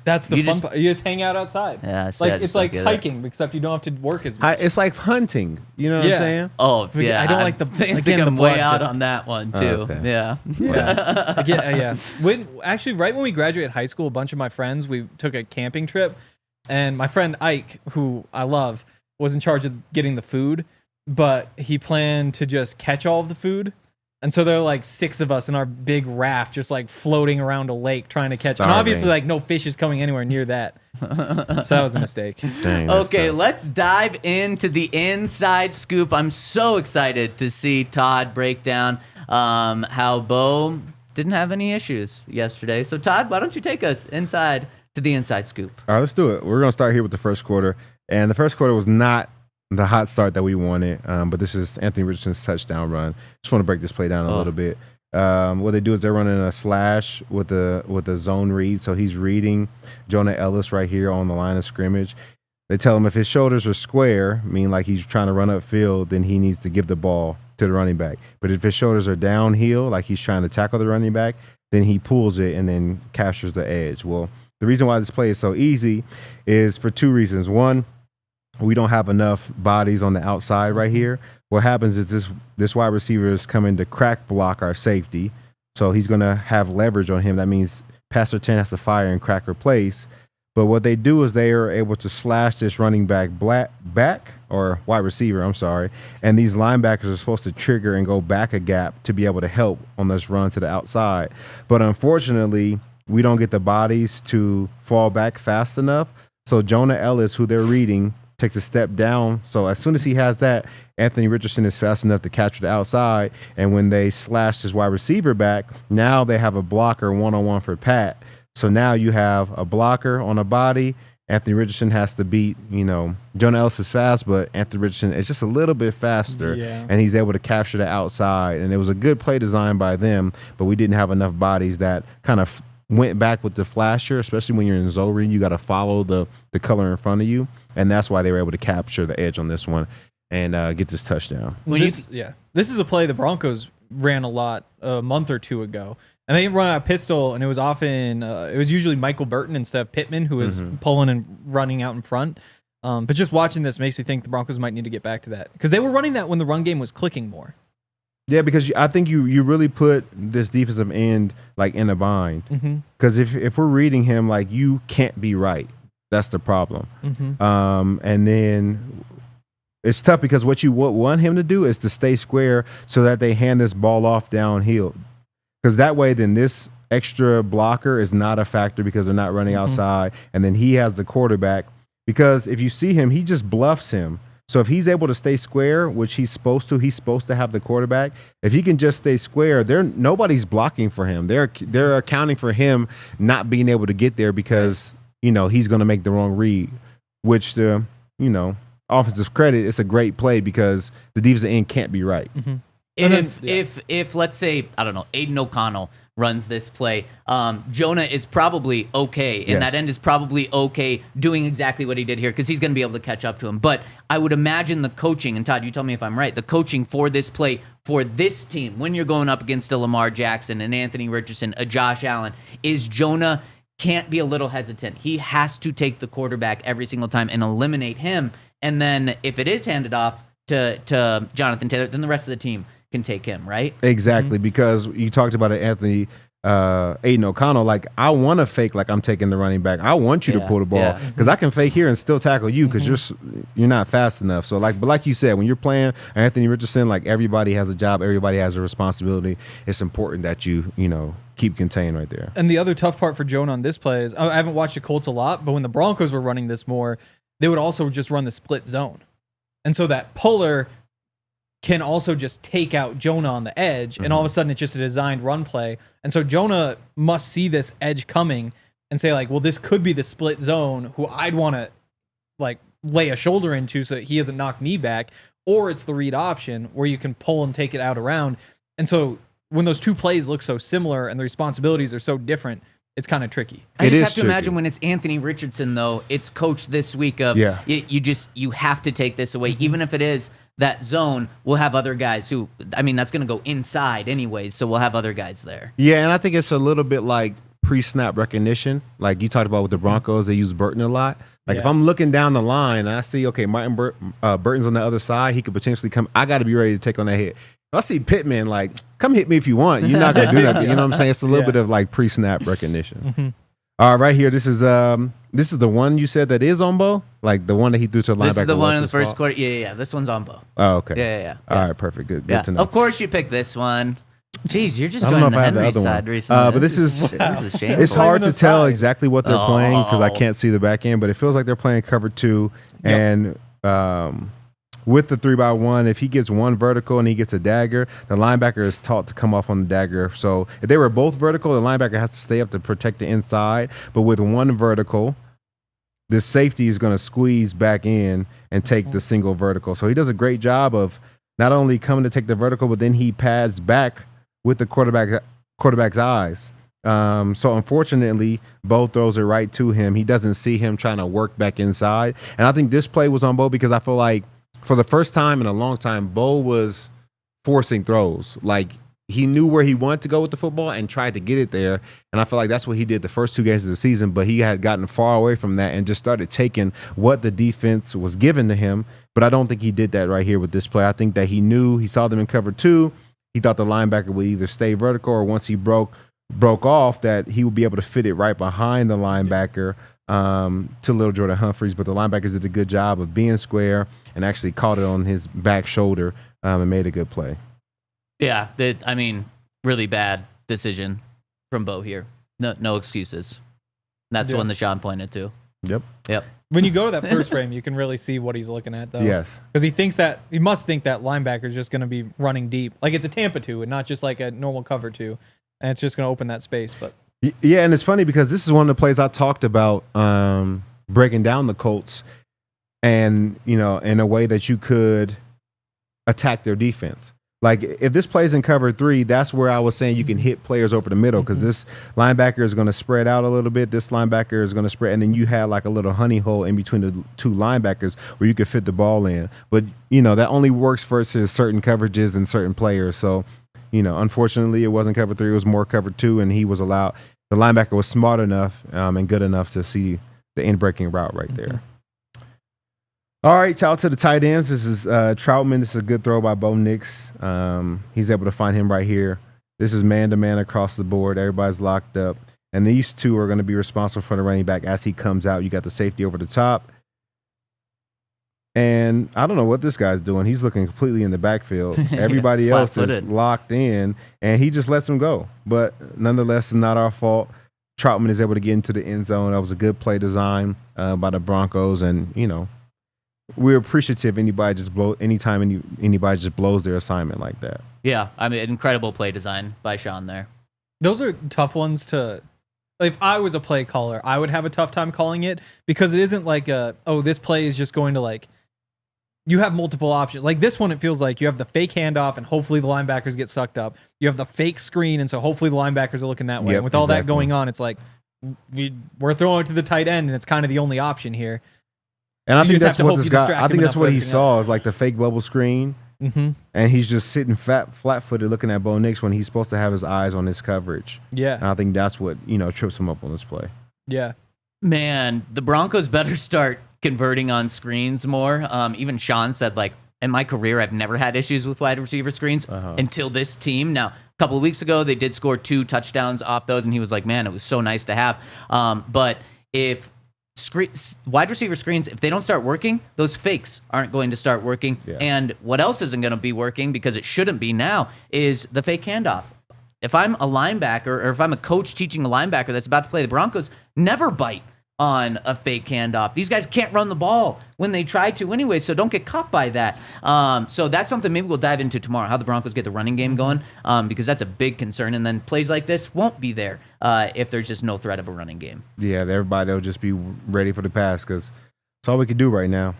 That's the fun part. You just hang out outside. Yeah, it's like hiking, except you don't have to work as much. It's like hunting. You know what I'm saying? Oh, yeah. I don't like the. I think I'm way out on that one too. Okay. Yeah. Right when we graduated high school, a bunch of my friends we took a camping trip, and my friend Ike, who I love, was in charge of getting the food, but he planned to just catch all of the food And so there are like 6 of us in our big raft just like floating around a lake trying to catch. Starving. And obviously like no fish is coming anywhere near that. So that was a mistake. Dang, Okay, let's dive into the inside scoop. I'm so excited to see Todd break down how Bo didn't have any issues yesterday. So Todd, why don't you take us inside to the inside scoop? All right, let's do it. We're going to start here with the first quarter. And the first quarter was not the hot start that we wanted, but this is Anthony Richardson's touchdown run. Just want to break this play down a little bit. What they do is they're running a slash with a zone read. So he's reading Jonah Ellis right here on the line of scrimmage. They tell him if his shoulders are square, meaning like he's trying to run upfield, then he needs to give the ball to the running back. But if his shoulders are downhill, like he's trying to tackle the running back, then he pulls it and then captures the edge. Well, the reason why this play is so easy is for 2 reasons. One, we don't have enough bodies on the outside right here. What happens is this wide receiver is coming to crack block our safety. So he's going to have leverage on him. That means Pat Surtain has to fire and crack replace. But what they do is they are able to slash this running back or wide receiver, and these linebackers are supposed to trigger and go back a gap to be able to help on this run to the outside. But unfortunately, we don't get the bodies to fall back fast enough. So Jonah Ellis, who they're reading, takes a step down. So as soon as he has that, Anthony Richardson is fast enough to capture the outside. And when they slash his wide receiver back, now they have a blocker one-on-one for Pat. So now you have a blocker on a body. Anthony Richardson has to beat, Jonah Ellis is fast, but Anthony Richardson is just a little bit faster. Yeah. And he's able to capture the outside. And it was a good play design by them, but we didn't have enough bodies that kind of went back with the flasher, especially when you're in zone read. You got to follow the color in front of you, and that's why they were able to capture the edge on this one and get this touchdown. This is a play the Broncos ran a lot a month or 2 ago, and they run out pistol, and it was often it was usually Michael Burton instead of Pittman who was pulling and running out in front. But just watching this makes me think the Broncos might need to get back to that because they were running that when the run game was clicking more. Yeah, because I think you really put this defensive end like in a bind. Because if we're reading him, like you can't be right. That's the problem. And then it's tough because what you want him to do is to stay square so that they hand this ball off downhill. Because that way, then this extra blocker is not a factor because they're not running outside. And then he has the quarterback. Because if you see him, he just bluffs him. So if he's able to stay square, which he's supposed to have the quarterback. If he can just stay square, nobody's blocking for him. They're accounting for him not being able to get there because he's going to make the wrong read. Which the offensive credit, it's a great play because the defensive end can't be right. If let's say Aiden O'Connell runs this play, Jonah is probably okay, and that end is probably okay doing exactly what he did here because he's going to be able to catch up to him. But I would imagine the coaching, and Todd, you tell me if I'm right, the coaching for this play for this team when you're going up against a Lamar Jackson, an Anthony Richardson, a Josh Allen, is Jonah can't be a little hesitant. He has to take the quarterback every single time and eliminate him. And then if it is handed off to Jonathan Taylor, then the rest of the team can take him, right? Exactly, because you talked about it, Anthony, Aiden O'Connell. Like, I want to fake like I'm taking the running back. I want you to pull the ball because I can fake here and still tackle you because you're not fast enough. So, but like you said, when you're playing Anthony Richardson, like everybody has a job, everybody has a responsibility. It's important that you keep contained right there. And the other tough part for Jonah on this play is I haven't watched the Colts a lot, but when the Broncos were running this more, they would also just run the split zone, and so that puller can also just take out Jonah on the edge, and all of a sudden it's just a designed run play. And so Jonah must see this edge coming and say, like, well, this could be the split zone who I'd want to, like, lay a shoulder into so that he doesn't knock me back, or it's the read option where you can pull and take it out around. And so when those two plays look so similar and the responsibilities are so different, it's kind of tricky. I just have to imagine when it's Anthony Richardson, though, it's coached this week of you have to take this away, even if it is that zone. We'll have other guys who, that's going to go inside anyways, so we'll have other guys there. Yeah, and I think it's a little bit like pre-snap recognition. Like you talked about with the Broncos, they use Burton a lot. Like if I'm looking down the line and I see, okay, Burton's on the other side, he could potentially come. I got to be ready to take on that hit. If I see Pittman, like, come hit me if you want. You're not going to do nothing. You know what I'm saying? It's a little bit of like pre-snap recognition. All right, right here. This is the one you said that is on Bo? Like the one that he threw to the linebacker. This is the one in the first quarter. Yeah. This one's on Bo. Oh, okay. Yeah. All right, perfect. Good to know. Of course you picked this one. Jeez, you're just I don't know joining if the I have Henry the other side one. recently. But this is shameful. it's hard to tell side. exactly what they're playing because I can't see the back end, but it feels like they're playing cover 2. And with the 3x1, if he gets one vertical and he gets a dagger, the linebacker is taught to come off on the dagger. So if they were both vertical, the linebacker has to stay up to protect the inside. But with one vertical, the safety is going to squeeze back in and take the single vertical. So he does a great job of not only coming to take the vertical, but then he pads back with the quarterback's eyes. So unfortunately, Bo throws it right to him. He doesn't see him trying to work back inside. And I think this play was on Bo because I feel like for the first time in a long time, Bo was forcing throws. Like he knew where he wanted to go with the football and tried to get it there. And I feel like that's what he did the first 2 games of the season, but he had gotten far away from that and just started taking what the defense was given to him. But I don't think he did that right here with this play. I think that he saw them in cover 2. He thought the linebacker would either stay vertical or once he broke off that he would be able to fit it right behind the linebacker to Little Jordan Humphreys. But the linebackers did a good job of being square and actually caught it on his back shoulder and made a good play. Yeah, really bad decision from Bo here. No excuses. That's the one that Sean pointed to. Yep. When you go to that first frame, you can really see what he's looking at, though. Yes. Because he must think that linebacker is just going to be running deep. Like it's a Tampa 2 and not just like a normal cover 2. And it's just going to open that space. But yeah, and it's funny because this is one of the plays I talked about breaking down the Colts and, in a way that you could attack their defense. Like if this plays in cover 3, that's where I was saying you can hit players over the middle because this linebacker is going to spread out a little bit. This linebacker is going to spread, and then you have like a little honey hole in between the 2 linebackers where you can fit the ball in. But that only works for certain coverages and certain players. So, unfortunately, it wasn't cover 3; it was more cover 2, and he was allowed. The linebacker was smart enough and good enough to see the in-breaking route right there. All right, shout out to the tight ends. This is Troutman. This is a good throw by Bo Nix. He's able to find him right here. This is man-to-man across the board. Everybody's locked up. And these 2 are going to be responsible for the running back as he comes out. You got the safety over the top. And I don't know what this guy's doing. He's looking completely in the backfield. Everybody else is locked in, and he just lets him go. But nonetheless, it's not our fault. Troutman is able to get into the end zone. That was a good play design by the Broncos, and, we're appreciative anytime anybody just blows their assignment like that. Yeah, incredible play design by Sean there. Those are tough ones to. If I was a play caller, I would have a tough time calling it because it isn't like this play is just going to you have multiple options. Like this one, it feels like you have the fake handoff and hopefully the linebackers get sucked up. You have the fake screen, and so hopefully the linebackers are looking that way. Yep, and with all that going on, it's like we're throwing it to the tight end, and it's kind of the only option here. And I think that's what this guy. I think that's what he saw is like the fake bubble screen, and he's just sitting flat-footed looking at Bo Nix when he's supposed to have his eyes on his coverage. Yeah, and I think that's what trips him up on this play. Yeah, man, the Broncos better start converting on screens more. Even Sean said in my career I've never had issues with wide receiver screens until this team. Now, a couple of weeks ago they did score 2 touchdowns off those, and he was like, "Man, it was so nice to have." But if wide receiver screens, if they don't start working, those fakes aren't going to start working. Yeah. And what else isn't going to be working, because it shouldn't be now, is the fake handoff. If I'm a linebacker or if I'm a coach teaching a linebacker that's about to play the Broncos, never bite on a fake handoff. These guys can't run the ball when they try to anyway, so don't get caught by that. So that's something maybe we'll dive into tomorrow, how the Broncos get the running game going, because that's a big concern. And then plays like this won't be there if there's just no threat of a running game. Yeah, everybody will just be ready for the pass because that's all we can do right now.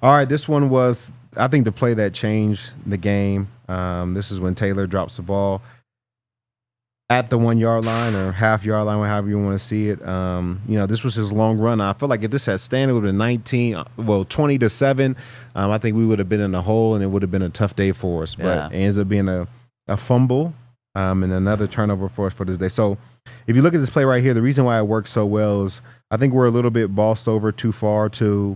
All right, this one was, I think, the play that changed the game. This is when Taylor drops the ball at the 1 yard line or half yard line, however you want to see it. This was his long run. I feel like if this had stayed, it would have been 20-7. I think we would have been in a hole and it would have been a tough day for us. But it ends up being a fumble and another turnover for us for this day. So if you look at this play right here, the reason why it works so well is I think we're a little bit bossed over too far to,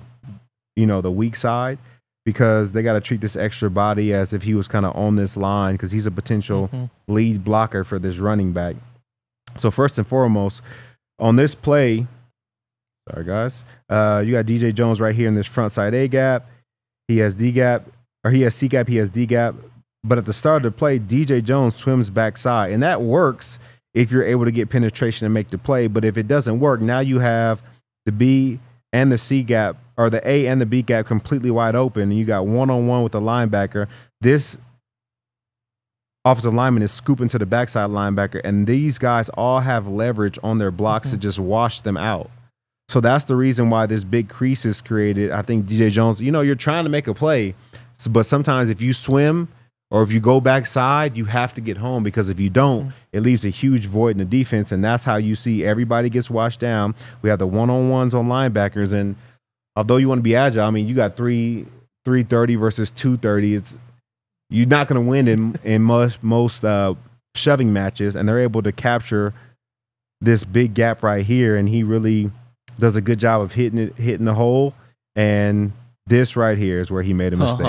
the weak side, because they got to treat this extra body as if he was kind of on this line because he's a potential lead blocker for this running back. So first and foremost, on this play, sorry guys, you got DJ Jones right here in this front side A gap. He has D gap, or he has C gap, he has D gap. But at the start of the play, DJ Jones swims backside, and that works if you're able to get penetration and make the play. But if it doesn't work, now you have the B and the C gap, or the A and the B gap completely wide open, and you got one-on-one with the linebacker. This offensive lineman is scooping to the backside linebacker, and these guys all have leverage on their blocks to just wash them out. So that's the reason why this big crease is created. I think DJ Jones, you're trying to make a play, but sometimes if you swim or if you go backside, you have to get home, because if you don't, it leaves a huge void in the defense, and that's how you see everybody gets washed down. We have the one-on-ones on linebackers, and although you want to be agile, you got 330 versus 230. You're not going to win in most shoving matches, and they're able to capture this big gap right here, and he really does a good job of hitting the hole. And this right here is where he made a mistake.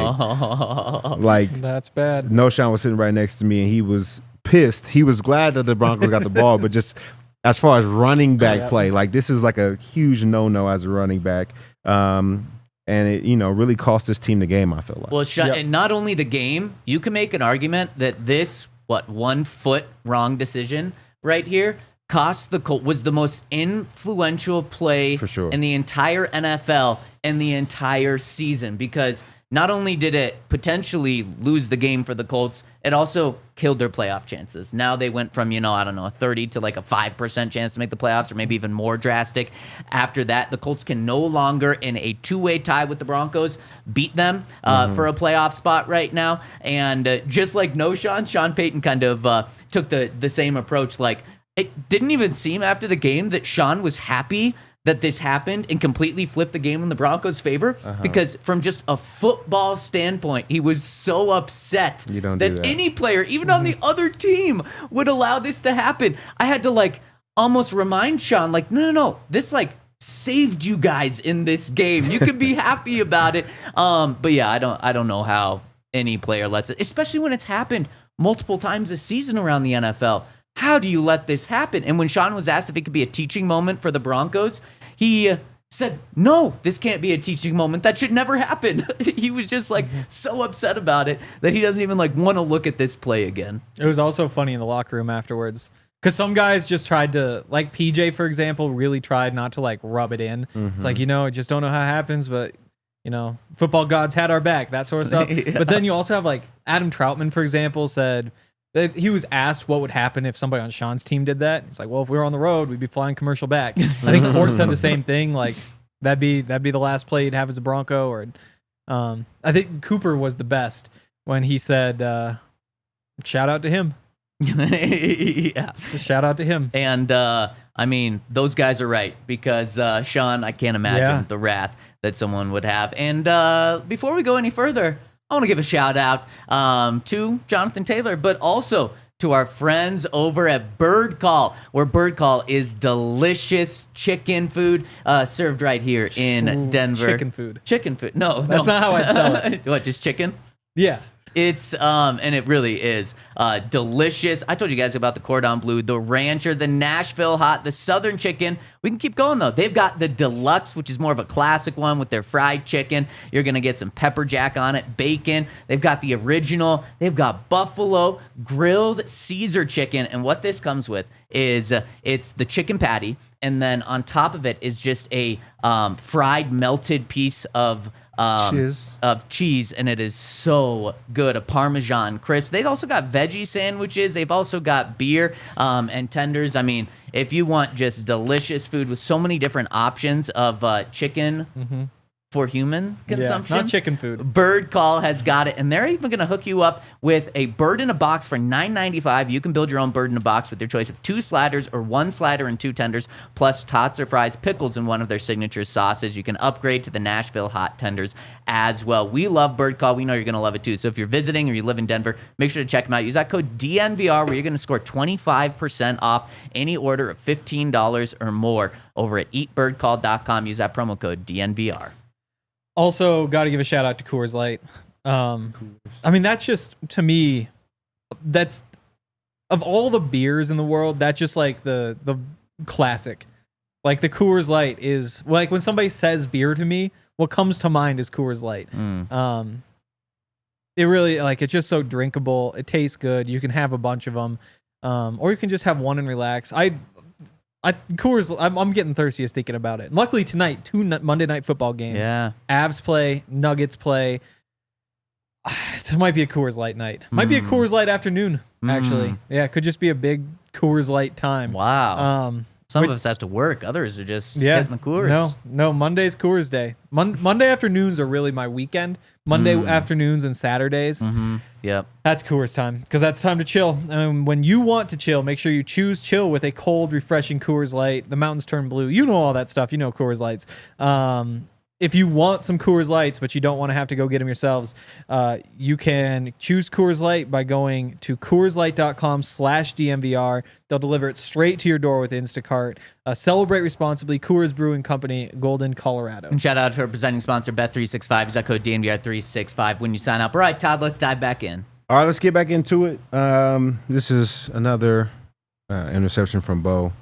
That's bad. No, Sean was sitting right next to me, and he was pissed. He was glad that the Broncos got the ball, but just as far as running back play, this is like a huge no-no as a running back. And it, really cost this team the game, I feel like. Well, and not only the game, you can make an argument that this, 1 foot wrong decision right here cost the Colts, was the most influential play for sure in the entire NFL and the entire season, because not only did it potentially lose the game for the Colts, it also killed their playoff chances. Now they went from, a 30 to like a 5% chance to make the playoffs, or maybe even more drastic. After that, the Colts can no longer, in a two-way tie with the Broncos, beat them for a playoff spot right now. And just like Sean Payton kind of took the same approach. Like, it didn't even seem after the game that Sean was happy that this happened and completely flipped the game in the Broncos' favor, because from just a football standpoint, he was so upset that any player, even on the other team, would allow this to happen. I had to almost remind Sean, no, this saved you guys in this game. You can be happy about it. But yeah, I don't know how any player lets it, especially when it's happened multiple times this season around the NFL. How do you let this happen? And when Sean was asked if it could be a teaching moment for the Broncos, he said, no, this can't be a teaching moment. That should never happen. He was just so upset about it that he doesn't even want to look at this play again. It was also funny in the locker room afterwards, because some guys just tried to, PJ, for example, really tried not to rub it in. It's I just don't know how it happens, but football gods had our back, that sort of stuff. Yeah. But then you also have Adam Troutman, for example, said that he was asked what would happen if somebody on Sean's team did that. He's like, well, if we were on the road, we'd be flying commercial back. I think Court said the same thing. That'd be the last play you'd have as a Bronco. Or I think Cooper was the best when he said, shout out to him. Yeah. Just shout out to him. And those guys are right, because Sean, I can't imagine the wrath that someone would have. And before we go any further, I want to give a shout out to Jonathan Taylor, but also to our friends over at Bird Call, where Bird Call is delicious chicken food served right here in Denver. Chicken food. Chicken food. No, that's not how I'd sell it. What, just chicken? Yeah. It's and it really is delicious. I told you guys about the Cordon Bleu, the Rancher, the Nashville Hot, the Southern Chicken. We can keep going though. They've got the Deluxe, which is more of a classic one with their fried chicken. You're gonna get some pepper jack on it, bacon. They've got the original. They've got buffalo grilled Caesar chicken, and what this comes with is it's the chicken patty, and then on top of it is just a fried melted piece of cheese, and it is so good. A Parmesan crisp. They've also got veggie sandwiches. They've also got beer and tenders. If you want just delicious food with so many different options of chicken for human consumption. Yeah, not chicken food. Bird Call has got it, and they're even going to hook you up with a bird in a box for $9.95. You can build your own bird in a box with your choice of 2 sliders or 1 slider and 2 tenders, plus tots or fries, pickles, and one of their signature sauces. You can upgrade to the Nashville Hot Tenders as well. We love Bird Call. We know you're going to love it too. So if you're visiting or you live in Denver, make sure to check them out. Use that code DNVR, where you're going to score 25% off any order of $15 or more over at eatbirdcall.com. Use that promo code DNVR. Also, got to give a shout out to Coors Light. That's just, to me, that's, of all the beers in the world, that's just the classic. The Coors Light is, when somebody says beer to me, what comes to mind is Coors Light. it really it's just so drinkable. It tastes good. You can have a bunch of them, or you can just have one and relax. Coors, I'm getting thirsty just thinking about it. Luckily tonight, 2 Monday Night Football games. Yeah. Avs play, Nuggets play. It might be a Coors Light night. Might be a Coors Light afternoon, actually. Yeah, it could just be a big Coors Light time. Wow. Some of us have to work. Others are just getting the Coors. No. Monday's Coors Day. Monday afternoons are really my weekend. Monday afternoons and Saturdays. Mm-hmm. Yep. That's Coors time because that's time to chill. When you want to chill, make sure you choose chill with a cold, refreshing Coors Light. The mountains turn blue. You know all that stuff. You know Coors Lights. If you want some Coors Lights, but you don't want to have to go get them yourselves, you can choose Coors Light by going to CoorsLight.com/DNVR. They'll deliver it straight to your door with Instacart. Celebrate responsibly. Coors Brewing Company, Golden, Colorado. And shout out to our presenting sponsor, Bet365. Use that code DNVR365 when you sign up. All right, Todd, let's dive back in. All right, let's get back into it. This is another interception from Bo,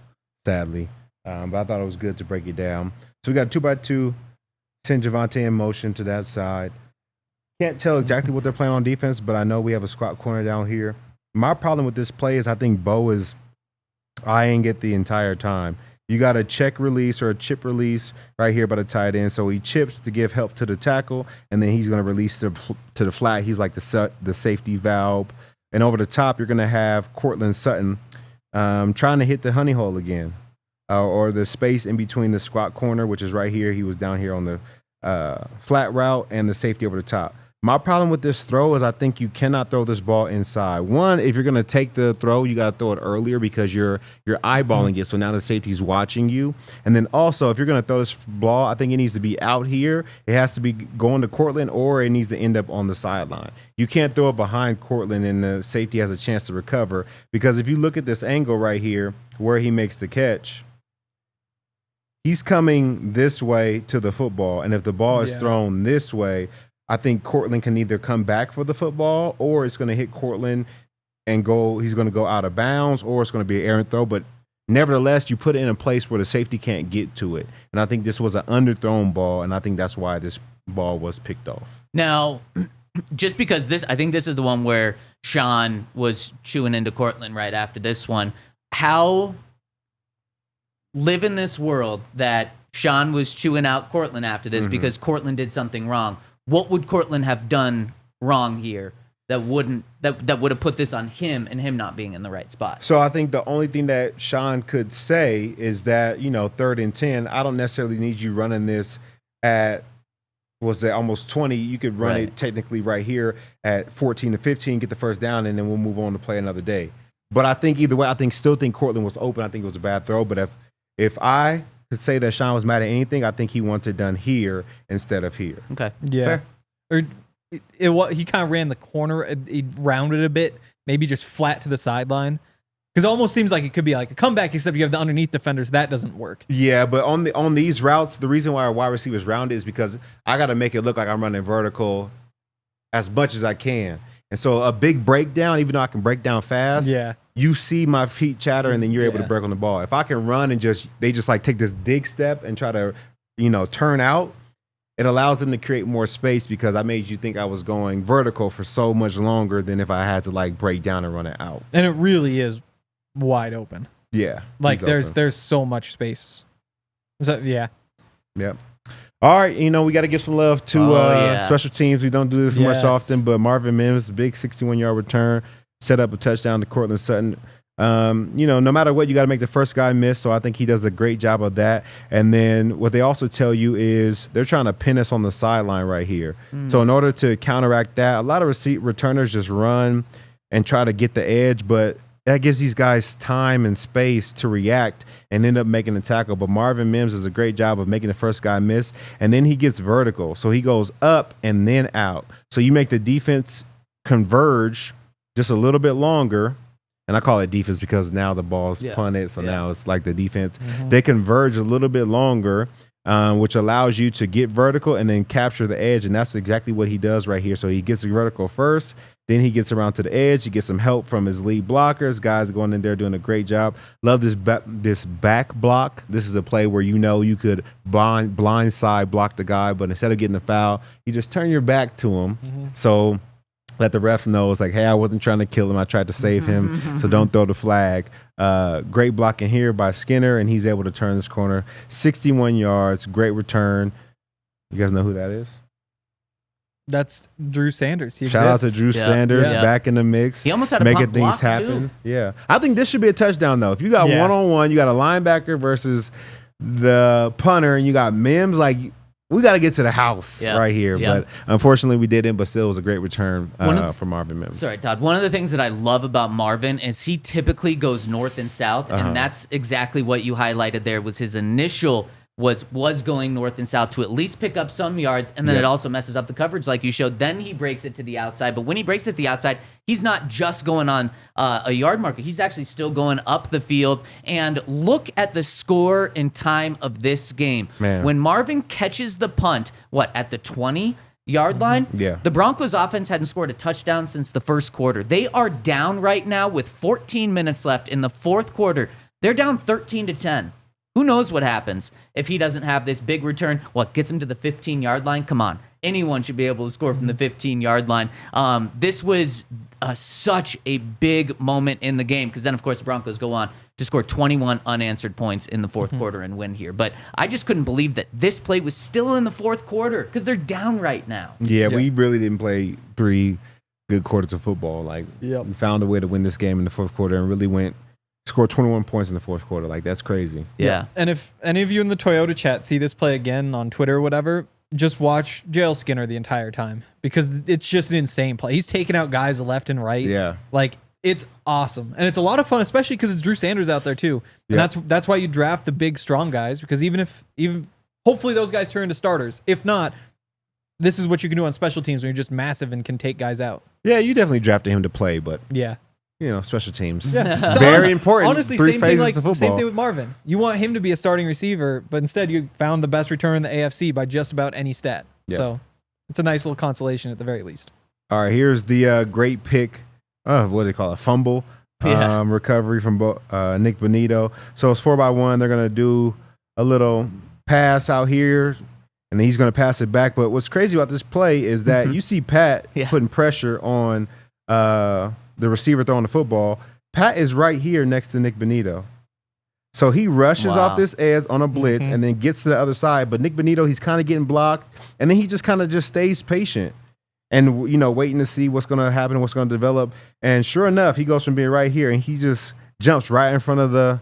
sadly. But I thought it was good to break it down. So we got 2x2. Send Javonte in motion to that side. Can't tell exactly what they're playing on defense, but I know we have a squat corner down here. My problem with this play is I think Bo is eyeing it the entire time. You got a check release or a chip release right here by the tight end. So he chips to give help to the tackle, and then he's going to release to the flat. He's like the safety valve. And over the top, you're going to have Courtland Sutton trying to hit the honey hole again. Or the space in between the squat corner, which is right here. He was down here on the flat route and the safety over the top. My problem with this throw is I think you cannot throw this ball inside. One, if you're going to take the throw, you got to throw it earlier because you're eyeballing it. So now the safety's watching you. And then also, if you're going to throw this ball, I think it needs to be out here. It has to be going to Courtland, or it needs to end up on the sideline. You can't throw it behind Courtland and the safety has a chance to recover, because if you look at this angle right here where he makes the catch, he's coming this way to the football, and if the ball is thrown this way, I think Courtland can either come back for the football, or it's going to hit Courtland and go. He's going to go out of bounds, or it's going to be an errant throw. But nevertheless, you put it in a place where the safety can't get to it. And I think this was an underthrown ball, and I think that's why this ball was picked off. Now, just because I think this is the one where Sean was chewing into Courtland right after this one. How live in this world that Sean was chewing out Courtland after this because Courtland did something wrong? What would Courtland have done wrong here that would have put this on him and him not being in the right spot? So I think the only thing that Sean could say is that, 3rd and 10, I don't necessarily need you running this at, almost 20. You could run it technically right here at 14 to 15, get the first down, and then we'll move on to play another day. But I think either way, I still think Courtland was open. I think it was a bad throw. But if I could say that Sean was mad at anything, I think he wants it done here instead of here. Okay. Yeah. Fair. Or he kind of ran the corner. He rounded a bit, maybe just flat to the sideline. Because it almost seems like it could be like a comeback, except you have the underneath defenders. That doesn't work. Yeah, but on these routes, the reason why our wide receivers round is because I got to make it look like I'm running vertical as much as I can. And so a big breakdown, even though I can break down fast, you see my feet chatter, and then you're able to break on the ball. If I can run and they just like take this dig step and try to, turn out, it allows them to create more space because I made you think I was going vertical for so much longer than if I had to like break down and run it out. And it really is wide open. Yeah. Like there's so much space. Yeah. Yep. All right, we got to give some love to special teams. We don't do this much often, but Marvin Mims, big 61-yard return, set up a touchdown to Courtland Sutton. No matter what, you got to make the first guy miss, so I think he does a great job of that. And then what they also tell you is they're trying to pin us on the sideline right here. So in order to counteract that, a lot of returners just run and try to get the edge, but that gives these guys time and space to react and end up making the tackle. But Marvin Mims does a great job of making the first guy miss, and then he gets vertical. So he goes up and then out. So you make the defense converge just a little bit longer, and I call it defense because now the ball's punted, so now it's like the defense. They converge a little bit longer, which allows you to get vertical and then capture the edge, and that's exactly what he does right here. So he gets vertical first, then he gets around to the edge. He gets some help from his lead blockers. Guys going in there doing a great job. Love this back block. This is a play where you could blind side block the guy, but instead of getting a foul, you just turn your back to him. So let the ref know it's like, hey, I wasn't trying to kill him. I tried to save him, so don't throw the flag. Great blocking here by Skinner, and he's able to turn this corner. 61 yards, great return. You guys know who that is? That's Drew Sanders. Shout out to Drew Sanders back in the mix. He almost had a making pump things block, happen. too. Yeah, I think this should be a touchdown though. If you got one-on-one, you got a linebacker versus the punter, and you got Mims. Like, we got to get to the house right here. Yeah. But unfortunately, we didn't. But still, it was a great return for Marvin Mims. Sorry, Todd. One of the things that I love about Marvin is he typically goes north and south, and that's exactly what you highlighted there. Was his initial was going north and south to at least pick up some yards, and then it also messes up the coverage like you showed. Then he breaks it to the outside, but when he breaks it to the outside, he's not just going on a yard marker. He's actually still going up the field. And look at the score and time of this game. Man. When Marvin catches the punt, at the 20-yard line? Yeah. The Broncos offense hadn't scored a touchdown since the first quarter. They are down right now with 14 minutes left in the fourth quarter. They're down 13-10. Who knows what happens if he doesn't have this big return? Gets him to the 15-yard line? Come on. Anyone should be able to score from the 15-yard line. This was such a big moment in the game because then, of course, the Broncos go on to score 21 unanswered points in the fourth quarter and win here. But I just couldn't believe that this play was still in the fourth quarter because they're down right now. Yeah, we really didn't play 3 good quarters of football. We found a way to win this game in the fourth quarter and really scored 21 points in the fourth quarter. That's crazy. Yeah. And if any of you in the Toyota chat see this play again on Twitter or whatever, just watch JL Skinner the entire time because it's just an insane play. He's taking out guys left and right. Yeah. It's awesome. And it's a lot of fun, especially because it's Drew Sanders out there too. And that's why you draft the big, strong guys, because even hopefully those guys turn into starters. If not, this is what you can do on special teams when you're just massive and can take guys out. Yeah, you definitely drafted him to play, but yeah. Special teams. Yeah. It's very important. Honestly, 3 same phases thing to football. Same thing with Marvin. You want him to be a starting receiver, but instead you found the best return in the AFC by just about any stat. Yeah. So it's a nice little consolation at the very least. All right, here's the great pick. What do they call it? Fumble recovery from Nick Bonito. So it's 4x1. They're going to do a little pass out here, and then he's going to pass it back. But what's crazy about this play is that you see Pat putting pressure on the receiver throwing the football. Pat is right here next to Nick Bonito. So he rushes off this edge on a blitz and then gets to the other side. But Nick Bonito, he's kind of getting blocked. And then he just kind of just stays patient and, waiting to see what's going to happen, what's going to develop. And sure enough, he goes from being right here and he just jumps right in front of the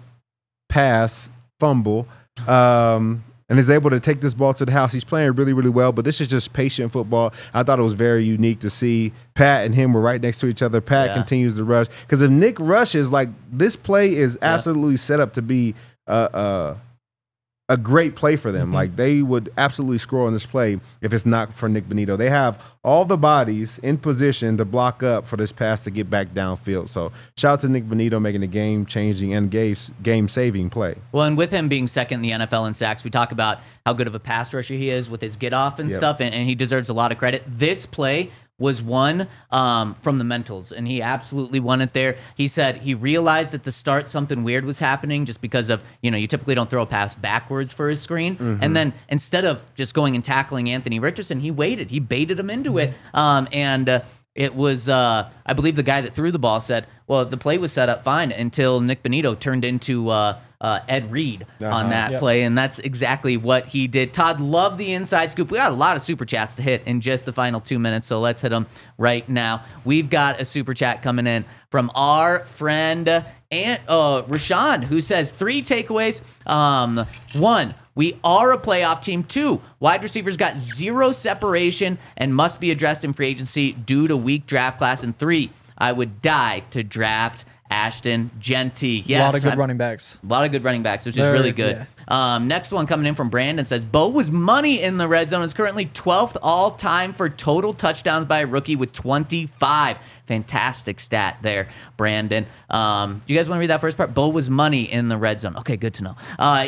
pass, fumble, and is able to take this ball to the house. He's playing really, really well, but this is just patient football. I thought it was very unique to see Pat and him were right next to each other. Pat continues to rush. Because if Nick rushes, this play is absolutely set up to be a great play for them. They would absolutely score on this play if it's not for Nick Bonito. They have all the bodies in position to block up for this pass to get back downfield. So shout out to Nick Bonito making a game-changing and game-saving play. Well, and with him being second in the NFL in sacks, we talk about how good of a pass rusher he is with his get-off and stuff, and he deserves a lot of credit. This play was won from the mentals, and he absolutely won it there. He said he realized at the start something weird was happening just because of, you typically don't throw a pass backwards for his screen. And then instead of just going and tackling Anthony Richardson, he waited. He baited him into it. It was, I believe the guy that threw the ball said, well, the play was set up fine until Nick Bonito turned into Ed Reed on that play, and that's exactly what he did. Todd, love the inside scoop. We got a lot of super chats to hit in just the final 2 minutes, so let's hit them right now. We've got a super chat coming in from our friend Rashawn, who says 3 takeaways. 1, we are a playoff team. 2, wide receivers got 0 separation and must be addressed in free agency due to weak draft class. And 3, I would die to draft Ashton Genty. Yes, a lot of good running backs. A lot of good running backs, which is really good. Yeah. Next one coming in from Brandon says, Bo was money in the red zone. Is currently 12th all-time for total touchdowns by a rookie with 25. Fantastic stat there, Brandon. Do you guys want to read that first part? Bo was money in the red zone. Okay, good to know.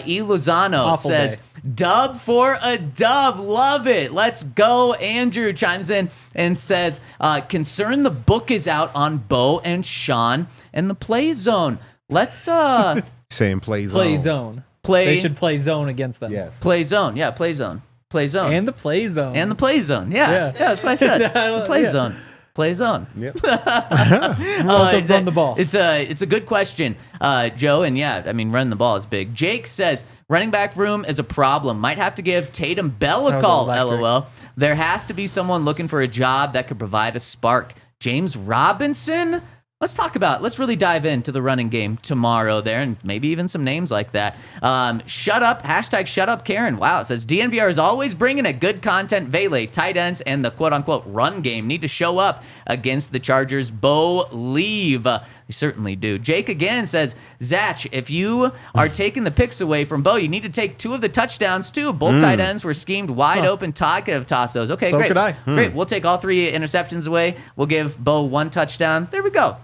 E. Lozano says, dub for a dub. Love it. Let's go. Andrew chimes in and says, concern the book is out on Bo and Sean and the play zone. Let's saying play zone. Play zone. They should play zone against them. Yes. Play zone. Yeah, play zone. Play zone. And the play zone. And the play zone. Yeah. That's what I said. The play zone. Play zone. Yep. Also run the ball. It's a good question, Joe. And yeah, I mean, running the ball is big. Jake says running back room is a problem. Might have to give Tatum Bell a call. LOL. There has to be someone looking for a job that could provide a spark. James Robinson. Let's really dive into the running game tomorrow there, and maybe even some names like that. Shut up, #ShutUpKaren. Wow, it says DNVR is always bringing a good content. Vele, tight ends, and the quote-unquote run game need to show up against the Chargers. Bo, leave. They certainly do. Jake again says, Zach, if you are taking the picks away from Bo, you need to take 2 of the touchdowns too. Both tight ends were schemed wide open. Todd could have tossed those. Okay, so great. Could I. Great. We'll take all 3 interceptions away. We'll give Bo 1 touchdown. There we go.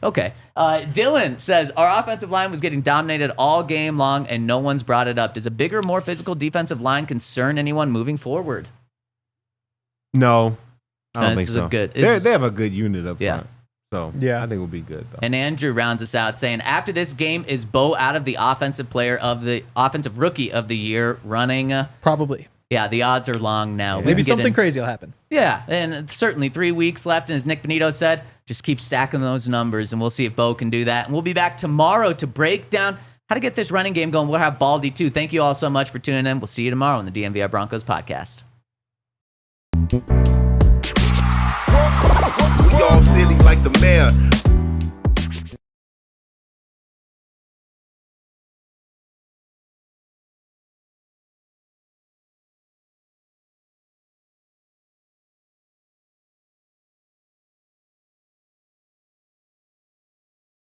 Okay. Dylan says, our offensive line was getting dominated all game long, and no one's brought it up. Does a bigger, more physical defensive line concern anyone moving forward? No, I don't think so. They have a good unit up front. Yeah. So yeah, I think we'll be good though. And Andrew rounds us out saying, after this game, is Bo out of the offensive rookie of the year running? Probably. Yeah, the odds are long now. Yeah. Maybe something crazy will happen. Yeah, and certainly 3 weeks left. And as Nick Benito said, just keep stacking those numbers, and we'll see if Bo can do that. And we'll be back tomorrow to break down how to get this running game going. We'll have Baldy too. Thank you all so much for tuning in. We'll see you tomorrow on the DNVR Broncos podcast. We all silly like the mayor.